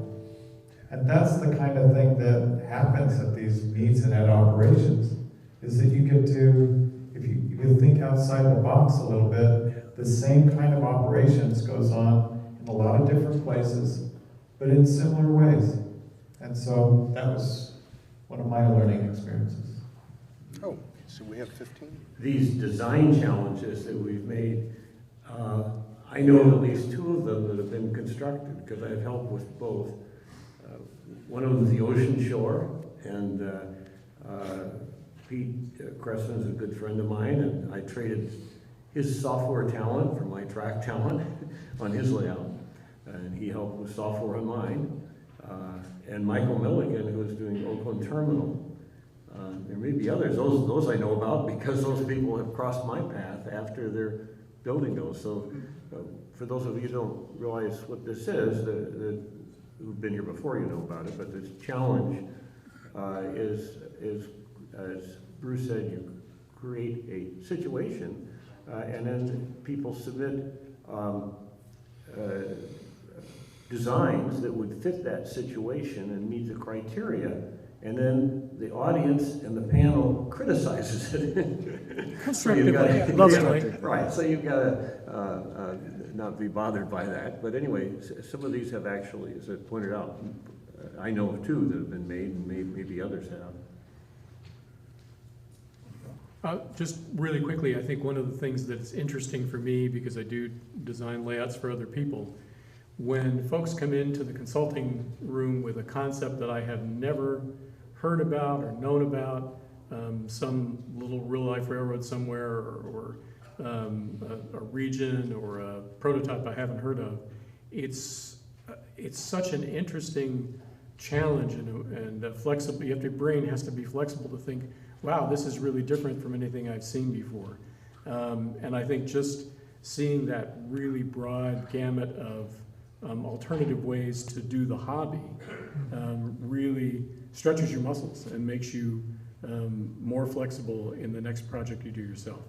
And that's the kind of thing that happens at these meets and at operations, is that you get to, if you think outside the box a little bit, the same kind of operations goes on in a lot of different places, but in similar ways. And so that was one of my learning experiences. Oh, so we have 15? These design challenges that we've made, I know of at least 2 of them that have been constructed because I've helped with both. One of them is the ocean shore, and Pete Cresson is a good friend of mine, and I traded his software talent for my track talent on his layout, and he helped with software on mine. And Michael Milligan, who is doing Oakland Terminal. There may be others, those I know about because those people have crossed my path after they're building those. So for those of you who don't realize what this is, who've been here before, you know about it, but this challenge is, as Bruce said, you create a situation and then people submit designs that would fit that situation and meet the criteria, and then the audience and the panel criticizes it. Constructively, lovingly. Right, so you've got to not be bothered by that. But anyway, some of these have actually, as I pointed out, I know of 2 that have been made, and maybe others have. Just really quickly, I think one of the things that's interesting for me, because I do design layouts for other people, when folks come into the consulting room with a concept that I have never heard about or known about, some little real-life railroad somewhere, or a region, or a prototype I haven't heard of, it's such an interesting challenge and flexible. Your brain has to be flexible to think, wow, this is really different from anything I've seen before. And I think just seeing that really broad gamut of alternative ways to do the hobby really stretches your muscles and makes you more flexible in the next project you do yourself.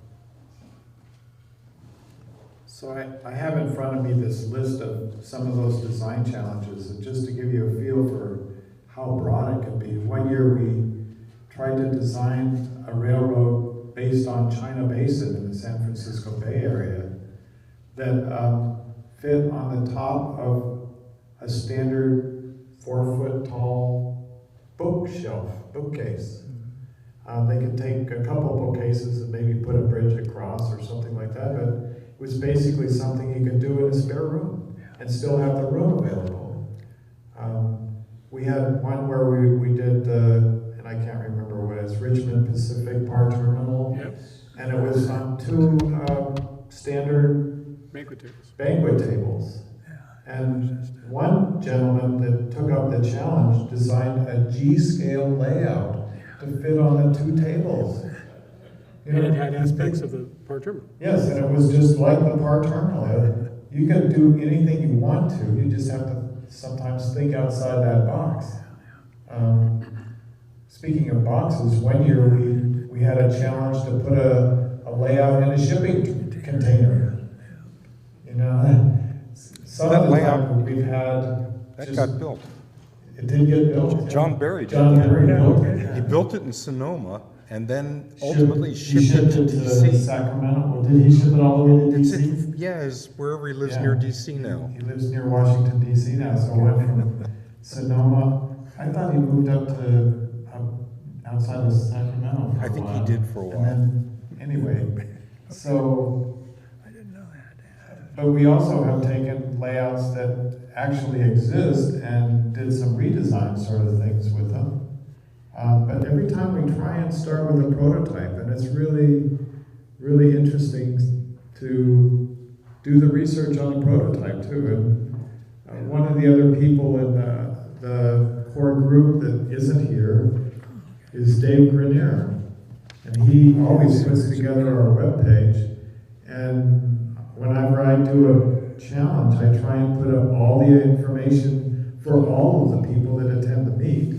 So I have in front of me this list of some of those design challenges, and just to give you a feel for how broad it can be. One year we tried to design a railroad based on China Basin in the San Francisco Bay Area, that fit on the top of a standard 4-foot tall bookcase. They could take a couple bookcases and maybe put a bridge across or something like that, but it was basically something you could do in a spare room and still have the room available. We had one where we did, and I can't remember what it is, Richmond Pacific Par Terminal. Yep. And it was on 2 standard banquet tables. And one gentleman that took up the challenge designed a G-scale layout to fit on the 2 tables. You And know, it had aspects of the par terminal. Yes, and it was just like the par terminal. You can do anything you want to. You just have to sometimes think outside that box. Speaking of boxes, one year we had a challenge to put a layout in a shipping container. You know, some That of the layout- time we've had That just- got built. It did get built. John Berry did. John Berry built it. He built it in Sonoma and then ultimately He shipped it to DC. Sacramento. Well, did he ship it all the way to It's DC? yeah, it's wherever he lives Yeah. near DC now. He lives near Washington DC now, so I went from Sonoma. I thought he moved up to outside of Sacramento for I a think he while. did for a while. And then, anyway, so. But we also have taken layouts that actually exist and did some redesign sort of things with them. But every time we try and start with a prototype, and it's really, really interesting to do the research on the prototype too. And one of the other people in the core group that isn't here is Dave Grenier. And he always puts together our webpage. And whenever I do a challenge, I try and put up all the information for all of the people that attend the meet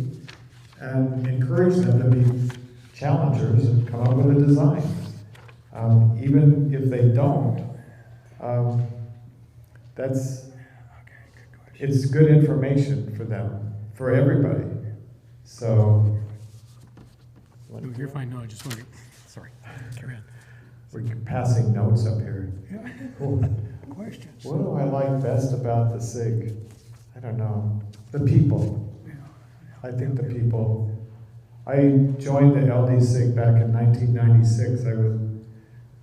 and encourage them to be challengers and come up with a design. Even if they don't, it's good information for them, for everybody. So No, you're fine. No, I just want to, sorry, carry on. we're passing notes up here. Questions? What do I like best about the SIG? I don't know. The people. I think the people. I joined the LDSIG back in 1996. I was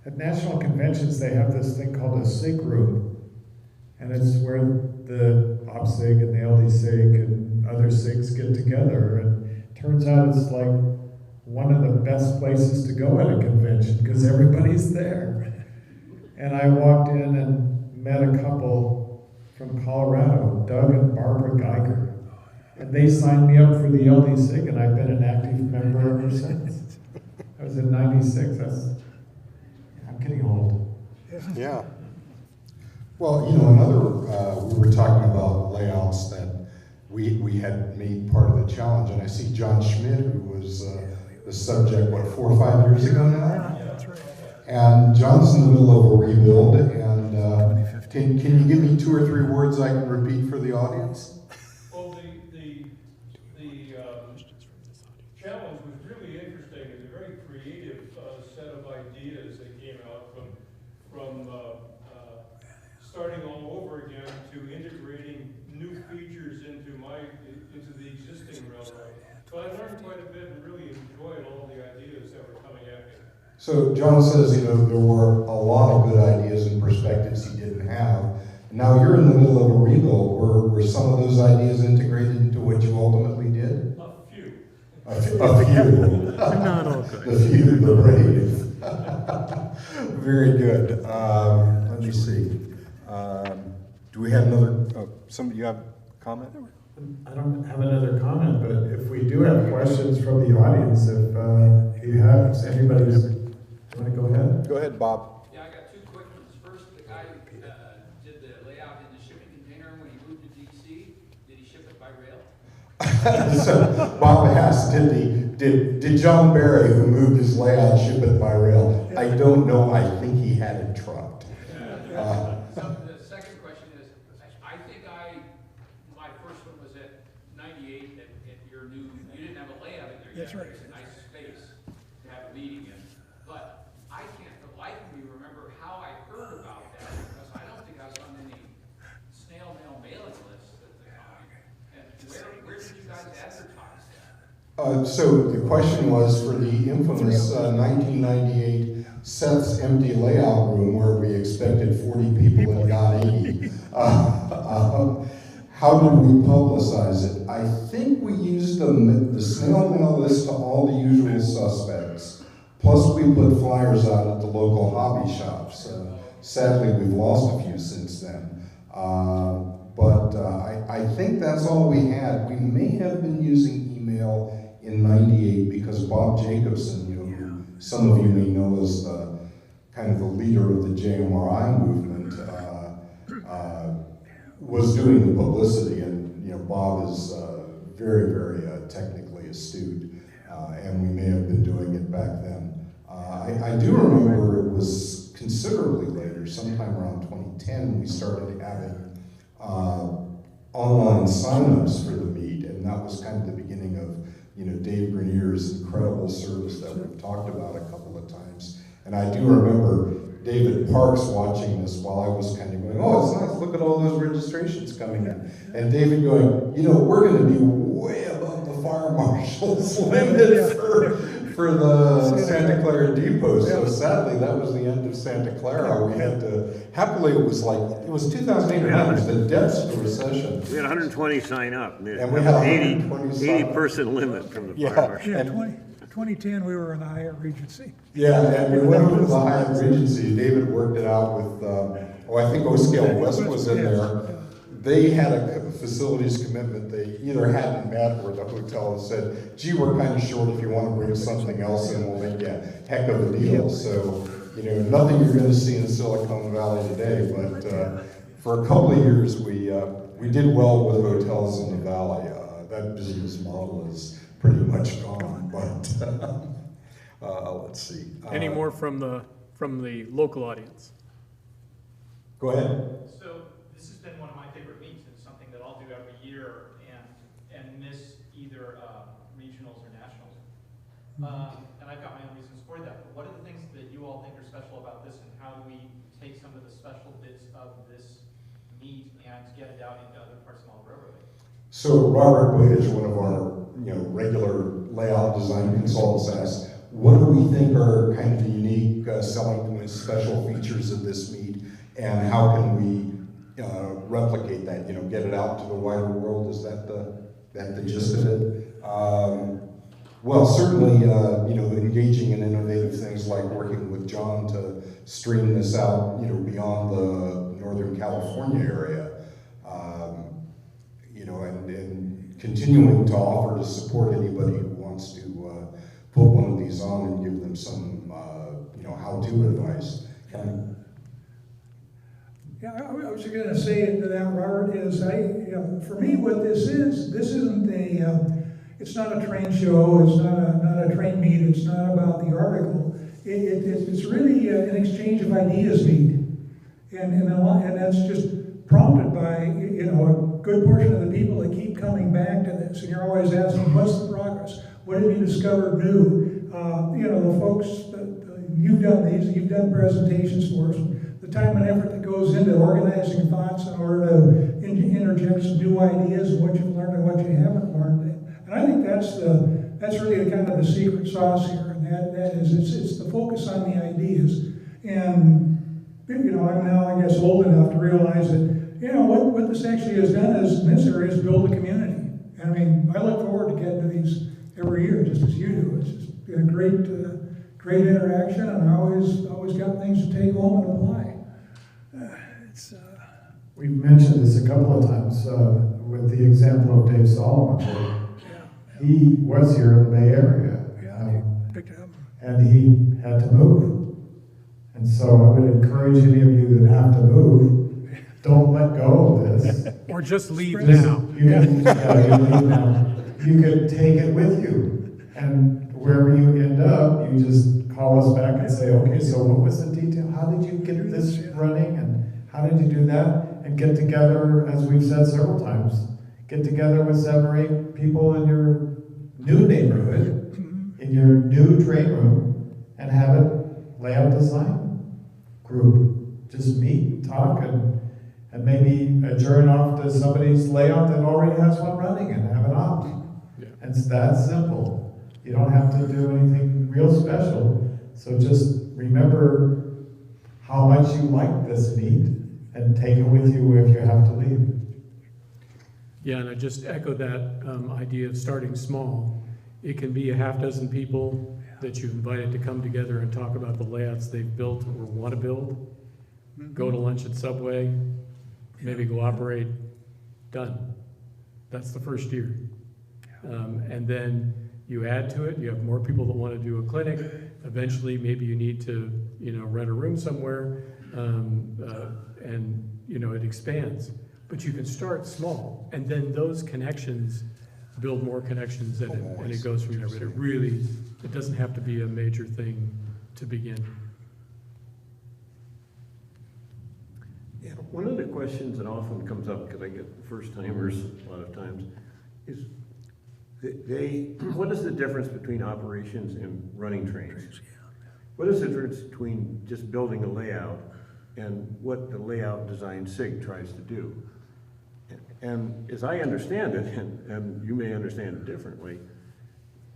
at national conventions. They have this thing called a SIG room, and it's where the OPSIG and the LDSIG and other SIGs get together. And it turns out it's like one of the best places to go at a convention because everybody's there. And I walked in and met a couple from Colorado, Doug and Barbara Geiger. And they signed me up for the LDSIG, and I've been an active member ever since. I was in '96. I'm getting old. Yeah. Well, you know, we were talking about layouts that we had made part of the challenge, and I see John Schmidt, who was the subject, 4 or 5 years ago now? Yeah, that's right. And John's in the middle of a rebuild, and can you give me 2 or 3 words I can repeat for the audience? Well, the challenge was really interesting. It's a very creative set of ideas that came out from starting all over again to integrating new features into the existing railroad. So I learned quite a bit and really enjoyed all the ideas that were coming at me. So John says, you know, there were a lot of good ideas and perspectives he didn't have. Now you're in the middle of a rebuild. Were some of those ideas integrated into what you ultimately did? A few. A few. Not all good. The few, the brave. Very good. Let me see. Do we have another, somebody, you have a comment? I don't have another comment, but if we do have questions from the audience, if you have, anybody's, you want to go ahead? Go ahead, Bob. Yeah, I got 2 quick ones. First, the guy who did the layout in the shipping container when he moved to DC, did he ship it by rail? So Bob asked, did John Berry, who moved his layout, ship it by rail? I don't know. I think he had it trucked. So the second question is, I think my first one was at 98 at your new, you didn't have a layout in there yet. That's right. It's a nice space to have a meeting in. But I can't for the life of me remember how I heard about that because I So the question was for the infamous 1998 Seth's empty layout room where we expected 40 people and got 80. How did we publicize it? I think we used the snail mail list to all the usual suspects. Plus we put flyers out at the local hobby shops. Sadly, we've lost a few since then. But I think that's all we had. We may have been using email in '98 because Bob Jacobson, who some of you may know as the kind of the leader of the JMRI movement, was doing the publicity, and Bob is very, very technically astute, and we may have been doing it back then. I do remember it was considerably later, sometime around 2010, we started having online signups for the meet, and that was kind of the beginning of Dave Grenier's incredible service that we've talked about a couple of times. And I do remember David Parks watching this while I was kind of going, oh, it's nice, look at all those registrations coming in. And David going, we're going to be way above the fire marshal's limit for the Santa Clara Depot. So sadly, that was the end of Santa Clara. We had to, happily it was 2008 or 9, it was the depths of the recession. We had 120 sign up, and we had 80 person limit from the fire marshal. Yeah, 2010 we were in the Hyatt Regency. Yeah, and we went over to the Hyatt Regency. David worked it out with, I think O-Scale West was in there. They had a facilities commitment they either hadn't met or the hotel said, gee, we're kind of short, if you want to bring something else in, we'll make you a heck of a deal. So, nothing you're going to see in Silicon Valley today, but for a couple of years we did well with hotels in the valley. That business model is pretty much gone, but let's see. Any more from the local audience? Go ahead. So this has been one of my favorite meets. It's something that I'll do every year and miss either regionals or nationals. And I've got my own reasons for that. But what are the things that you all think are special about this, and how do we take some of the special bits of this meet and get it out into other parts of the railroad? So Robert Boydage, one of our regular layout design consultants, asked, what do we think are kind of the unique selling points, special features of this meet, and how can we replicate that? Get it out to the wider world. Is that the gist of it? Well, certainly, engaging in innovative things like working with John to stream this out, beyond the Northern California area, and continuing to offer to support anybody who wants to put one of these on and give them some, how-to advice. Yeah, I was going to say to that, Robert, is for me, what this isn't it's not a train show, it's not a train meet, it's not about the article. It's really an exchange of ideas meet, and that's just prompted by a good portion of the people that keep coming back to this, and you're always asking, what's the progress? What have you discovered new? The folks that you've done these, you've done presentations for us. The time and effort that goes into organizing thoughts in order to interject some new ideas and what you've learned and what you haven't learned. And I think that's really the kind of the secret sauce here, and that is it's the focus on the ideas. And I'm now, I guess, old enough to realize that what this actually has done is in this area is build a community. And I mean, I look forward to getting to these every year, just as you do. It's just been a great interaction, and I always got things to take home and apply. We've mentioned this a couple of times with the example of Dave Solomon. He was here in the Bay Area, Picked it up. and he had to move. And so I would encourage any of you that have to move, don't let go of this. Or just leave Just- now. You can leave now. You could take it with you, and wherever you end up, you just call us back and say, okay, so what was the detail? How did you get this running, and how did you do that? And get together, as we've said several times, get together with 7 or 8 people in your new neighborhood, in your new train room, and have it layout design group. Just meet, talk, and maybe adjourn off to somebody's layout that already has one running and have it on. And it's that simple. You don't have to do anything real special. So just remember how much you like this meat and take it with you if you have to leave. Yeah, and I just echo that idea of starting small. It can be a half dozen people that you've invited to come together and talk about the layouts they've built or want to build. Go to lunch at Subway, maybe go operate, done. That's the first year. And then you add to it, you have more people that want to do a clinic. Eventually, maybe you need to, rent a room somewhere, and, it expands. But you can start small, and then those connections build more connections, and it goes from there. But it doesn't have to be a major thing to begin. Yeah, one of the questions that often comes up, because I get first-timers a lot of times, is what is the difference between operations and running trains? What is the difference between just building a layout and what the layout design SIG tries to do? And as I understand it, and you may understand it differently,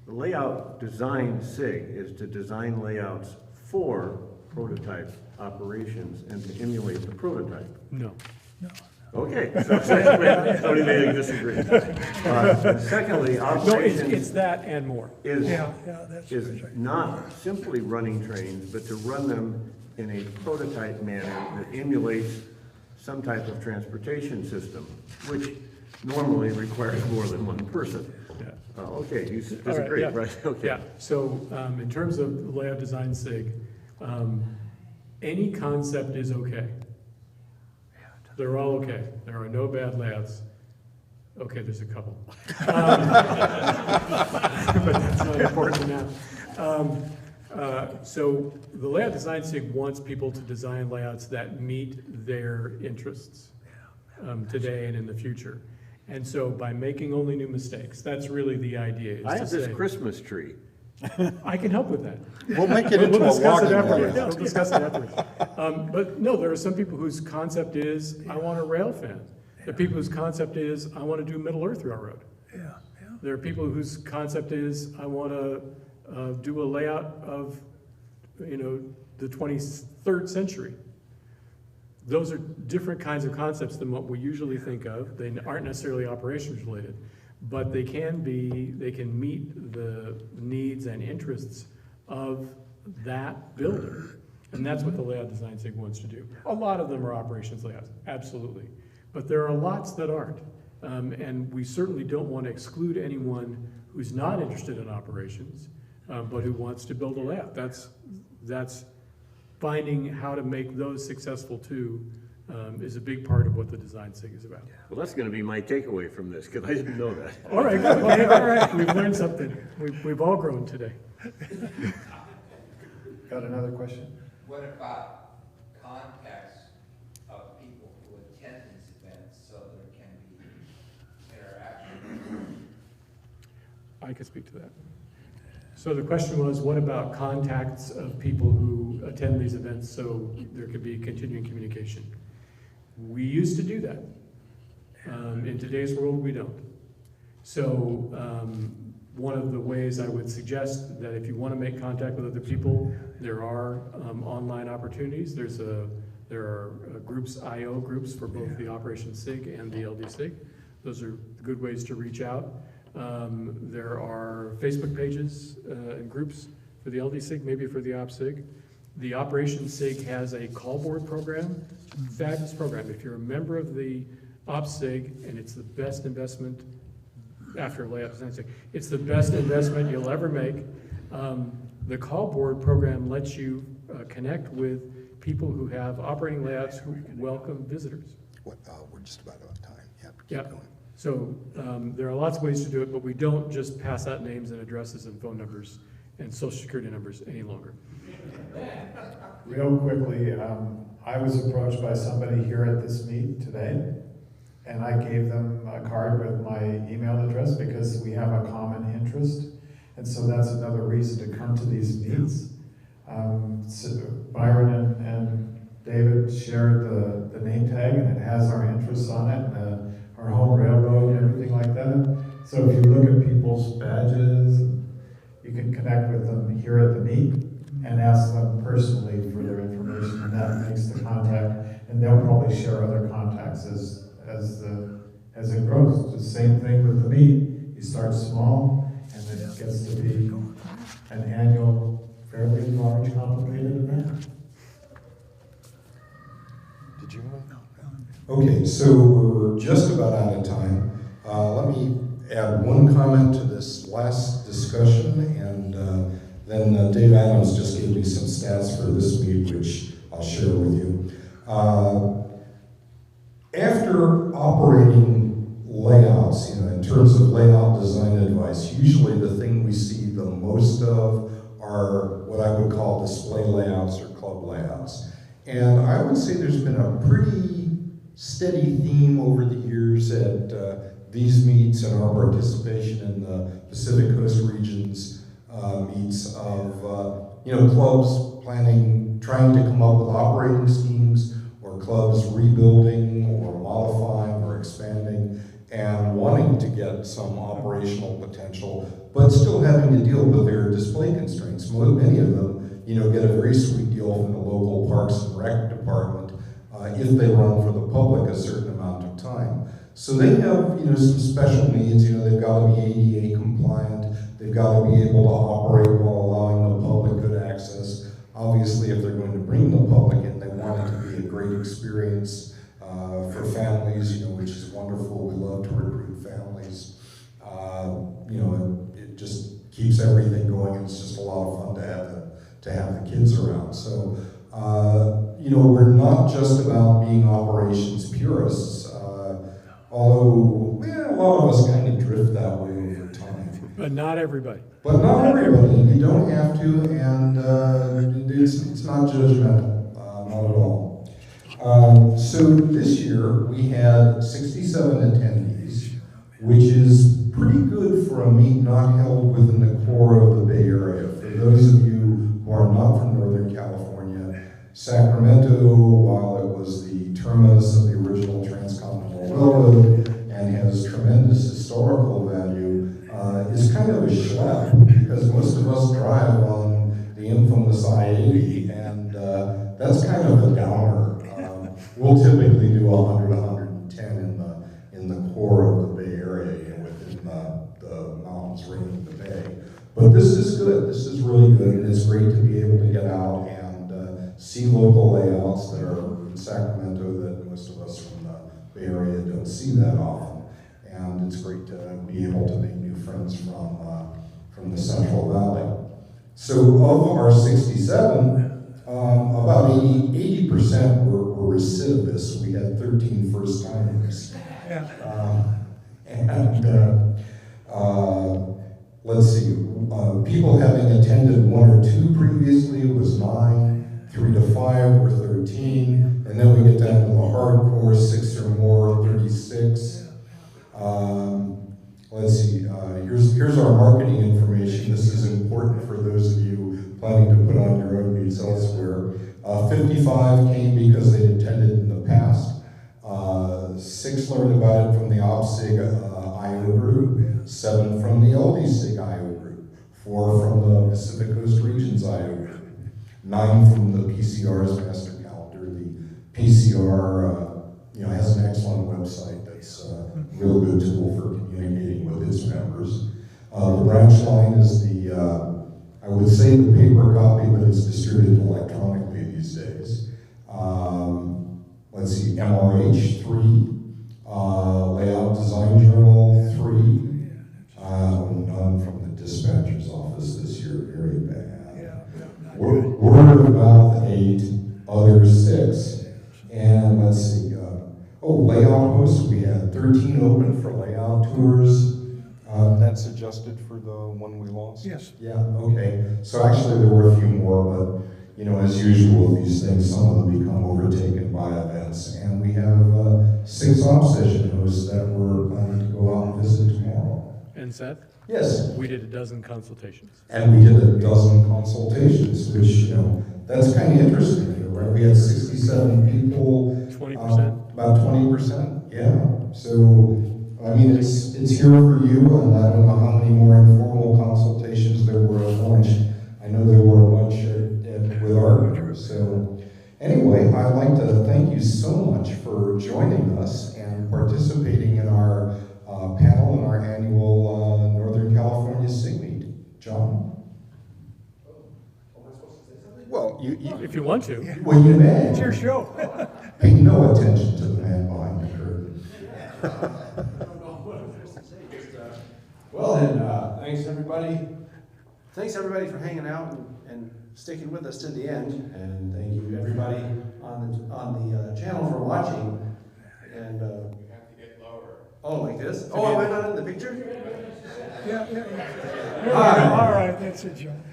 the layout design SIG is to design layouts for prototype operations and to emulate the prototype. No. Okay, so somebody may disagree. And secondly, No, operations it's that and more. is not simply running trains, but to run them in a prototype manner that emulates some type of transportation system, which normally requires more than one person. Yeah. Okay, you disagree, All right? Okay. Yeah, so in terms of layout design SIG, any concept is okay. They're all okay. There are no bad layouts. Okay, there's a couple. But that's not important now. So the layout design SIG wants people to design layouts that meet their interests today and in the future. And so by making only new mistakes, that's really the idea. I have this Christmas tree. I can help with that. We'll make it into a walking afterwards. layout. We'll discuss it afterwards. But no, there are some people whose concept is, I want a rail fan. There are people whose concept is, I want to do Middle Earth Railroad. There are people whose concept is, I want to do a layout of, the 23rd century. Those are different kinds of concepts than what we usually think of. They aren't necessarily operations related, but they can meet the needs and interests of that builder. And that's what the layout design SIG wants to do. A lot of them are operations layouts, absolutely. But there are lots that aren't. And we certainly don't want to exclude anyone who's not interested in operations, but who wants to build a layout. That's finding how to make those successful too, is a big part of what the design SIG is about. Well, that's going to be my takeaway from this, because I didn't know that. All right, good. Okay, all right. We've learned something. We've all grown today. Got another question? What about contacts of people who attend these events so there can be interaction? I could speak to that. So the question was, what about contacts of people who attend these events so there could be continuing communication? We used to do that. In today's world, we don't. So one of the ways I would suggest that if you want to make contact with other people, there are online opportunities. There are groups, IO groups for both the Operation SIG and the LDSIG. Those are good ways to reach out. There are Facebook pages and groups for the LDSIG, maybe for the OPSIG. The Operation SIG has a call board program, fabulous program. If you're a member of the OPSIG, and it's the best investment after layout design SIG, it's the best investment you'll ever make. The call board program lets you connect with people who have operating layouts who welcome visitors. We're just about out of time. Yeah. So there are lots of ways to do it, but we don't just pass out names and addresses and phone numbers and social security numbers any longer. Real quickly, I was approached by somebody here at this meet today, and I gave them a card with my email address because we have a common interest, and so that's another reason to come to these meets. So Byron and David shared the name tag, and it has our interests on it, our home railroad and everything like that. So if you look at people's badges, you can connect with them here at the meet and ask them personally for their information, and that makes the contact, and they'll probably share other contacts as it grows. The same thing with the meet. You start small, and it gets to be an annual, fairly large, complicated event. Did you want to? Okay, so we're just about out of time. Let me add one comment to this last discussion, and then Dave Adams just gave me some stats for this meet, which I'll share with you. After operating layouts, in terms of layout design advice, usually the thing we see the most of are what I would call display layouts or club layouts. And I would say there's been a pretty steady theme over the years at these meets and our participation in the Pacific Coast regions meets of clubs trying to come up with operating schemes, or clubs rebuilding or modifying or expanding and wanting to get some operational potential, but still having to deal with their display constraints. Many of them, get a very sweet deal from the local Parks and Rec department if they run for the public a certain amount of time. So they have, some special needs. They've got to be ADA compliant. They've got to be able to operate while allowing the public good access. Obviously, if they're going to bring the public in, they want it to be a great experience for families, which is wonderful. We love to recruit families. It just keeps everything going, and it's just a lot of fun to have the kids around. So, we're not just about being operations purists. Although, a lot of us kind of drift that way over time. But not everybody. But not everybody. You don't have to, and it's not judgmental, not at all. So this year we had 67 attendees, which is pretty good for a meet not held within the core of the Bay Area. For those of you who are not from Northern California, Sacramento, while it was the terminus of the original transcontinental railroad and has tremendous historical value, is kind of a schlep, because most of us drive on the infamous I-80, and that's kind of a downer. We'll typically do 100, 110 in the core of the Bay Area, within the mountains ringing the Bay. But this is good. This is really good, and it's great to be able to get out and see local layouts that are in Sacramento that most of us from the Bay Area don't see that often. And it's great to be able to make new friends from the Central Valley. So of our 67, about 80% were recidivists. We had 13 first-timers. Let's see, people having attended 1 or 2 previously was 9, 3 to 5 were 13, and then we get down to the hardcore 6 or more, 36. Let's see, here's our marketing information. This is important for those of you planning to put on your own meets elsewhere. 55 came because they attended in the past. 6 learned about it from the OPSIG IO group, 7 from the LDSIG IO group, 4 from the Pacific Coast Regions IO group, 9 from the PCR's master calendar. The PCR has an excellent website that's a real good tool for communicating with its members. The branch line is I would say the paper copy, but it's distributed electronically these days. Let's see, MRH 3, Layout Design Journal 3, none from the dispatcher's office this year, very bad. Word of Mouth 8, others 6, and let's see, layout hosts, we had 13 open for layout tours. That's adjusted for the one we lost? Yes. Yeah, okay. So actually there were a few more, but as usual with these things, some of them become overtaken by events. And we have 6 off session hosts that we're planning to go out and visit tomorrow. And Seth? Yes. We did a dozen consultations. And we did a dozen consultations, which, that's kind of interesting, right? We had 67 people. 20%? About 20%, yeah. So I mean, it's here for you, and I don't know how many more informal consultations there were at lunch. I know there were a bunch with Art. So anyway, I'd like to thank you so much for joining us and participating in our panel in our annual Northern California SIG meet. John? Well, If you want to. well, you may. It's your show. Pay no attention to the man behind the curtain. Well then, thanks everybody. Thanks everybody for hanging out and sticking with us to the end. And thank you everybody on the channel for watching. And you have to get lower. Oh, like this? Oh, am I not in the picture? Yeah. Hi. All right, that's it, John.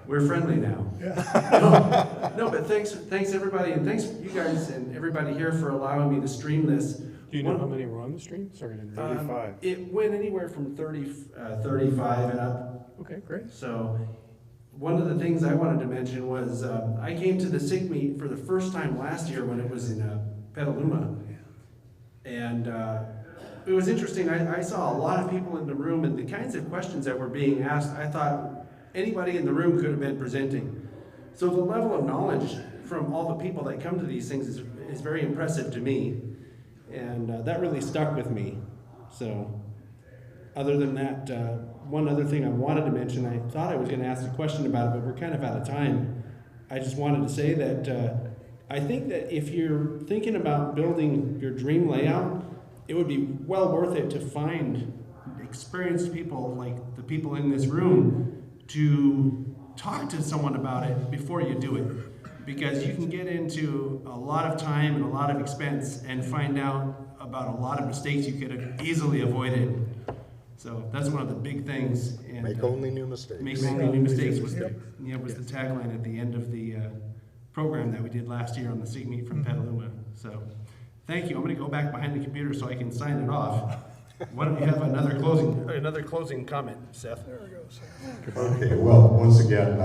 We're friendly now. Yeah. No, but thanks everybody, and thanks you guys and everybody here for allowing me to stream this. Do you know how many were on the stream? Sorry, I didn't know. 35. It went anywhere from 35 and up. Okay, great. So one of the things I wanted to mention was I came to the SIG meet for the first time last year when it was in Petaluma. And it was interesting. I saw a lot of people in the room, and the kinds of questions that were being asked, I thought anybody in the room could have been presenting. So the level of knowledge from all the people that come to these things is very impressive to me. And that really stuck with me. So other than that, one other thing I wanted to mention, I thought I was going to ask a question about it, but we're kind of out of time. I just wanted to say that I think that if you're thinking about building your dream layout, it would be well worth it to find experienced people like the people in this room to talk to someone about it before you do it. Because you can get into a lot of time and a lot of expense and find out about a lot of mistakes you could have easily avoided. So that's one of the big things. And, Make only new mistakes. Make only new mistakes was the tagline at the end of the program that we did last year on the SIG meet from Petaluma. So thank you. I'm going to go back behind the computer so I can sign it off. Why don't you have another closing comment, Seth? There we go, Seth. Okay, well, once again,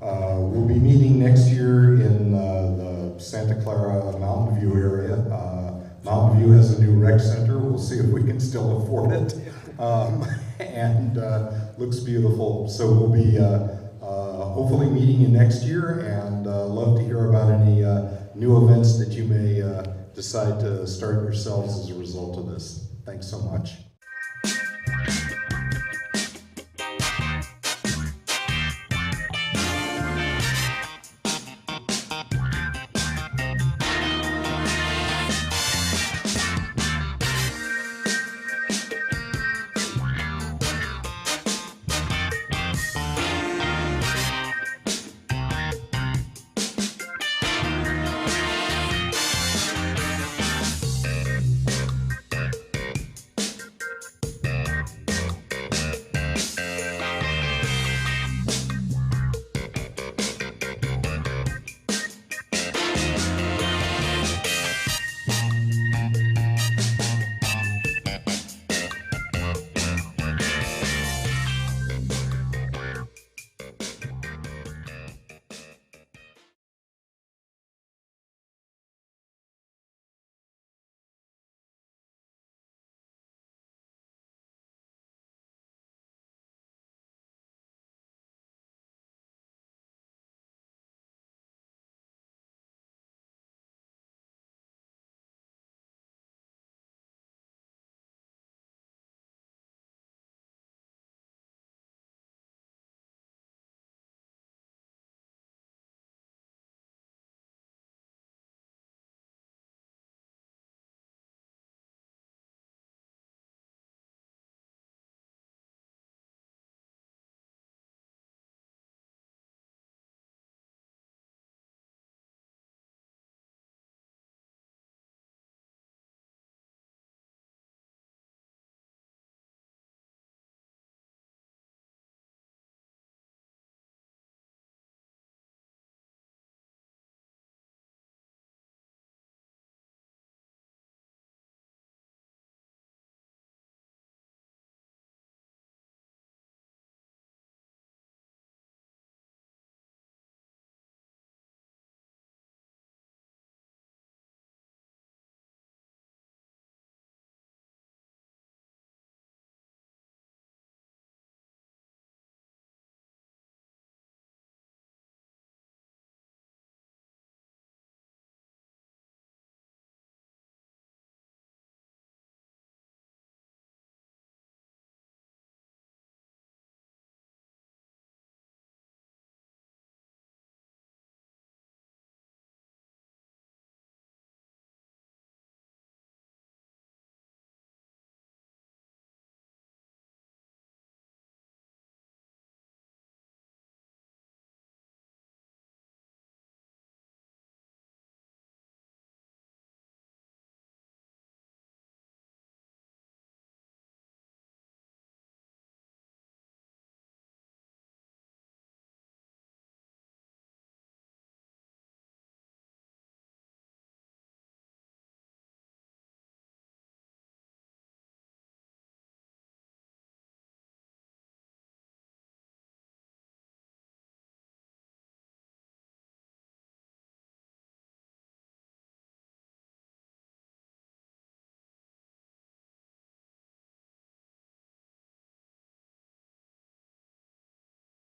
we'll be meeting next year in the Santa Clara Mountain View area. Mountain View has a new rec center. We'll see if we can still afford it. And looks beautiful. So we'll be hopefully meeting you next year, and love to hear about any new events that you may decide to start yourselves as a result of this. Thanks so much.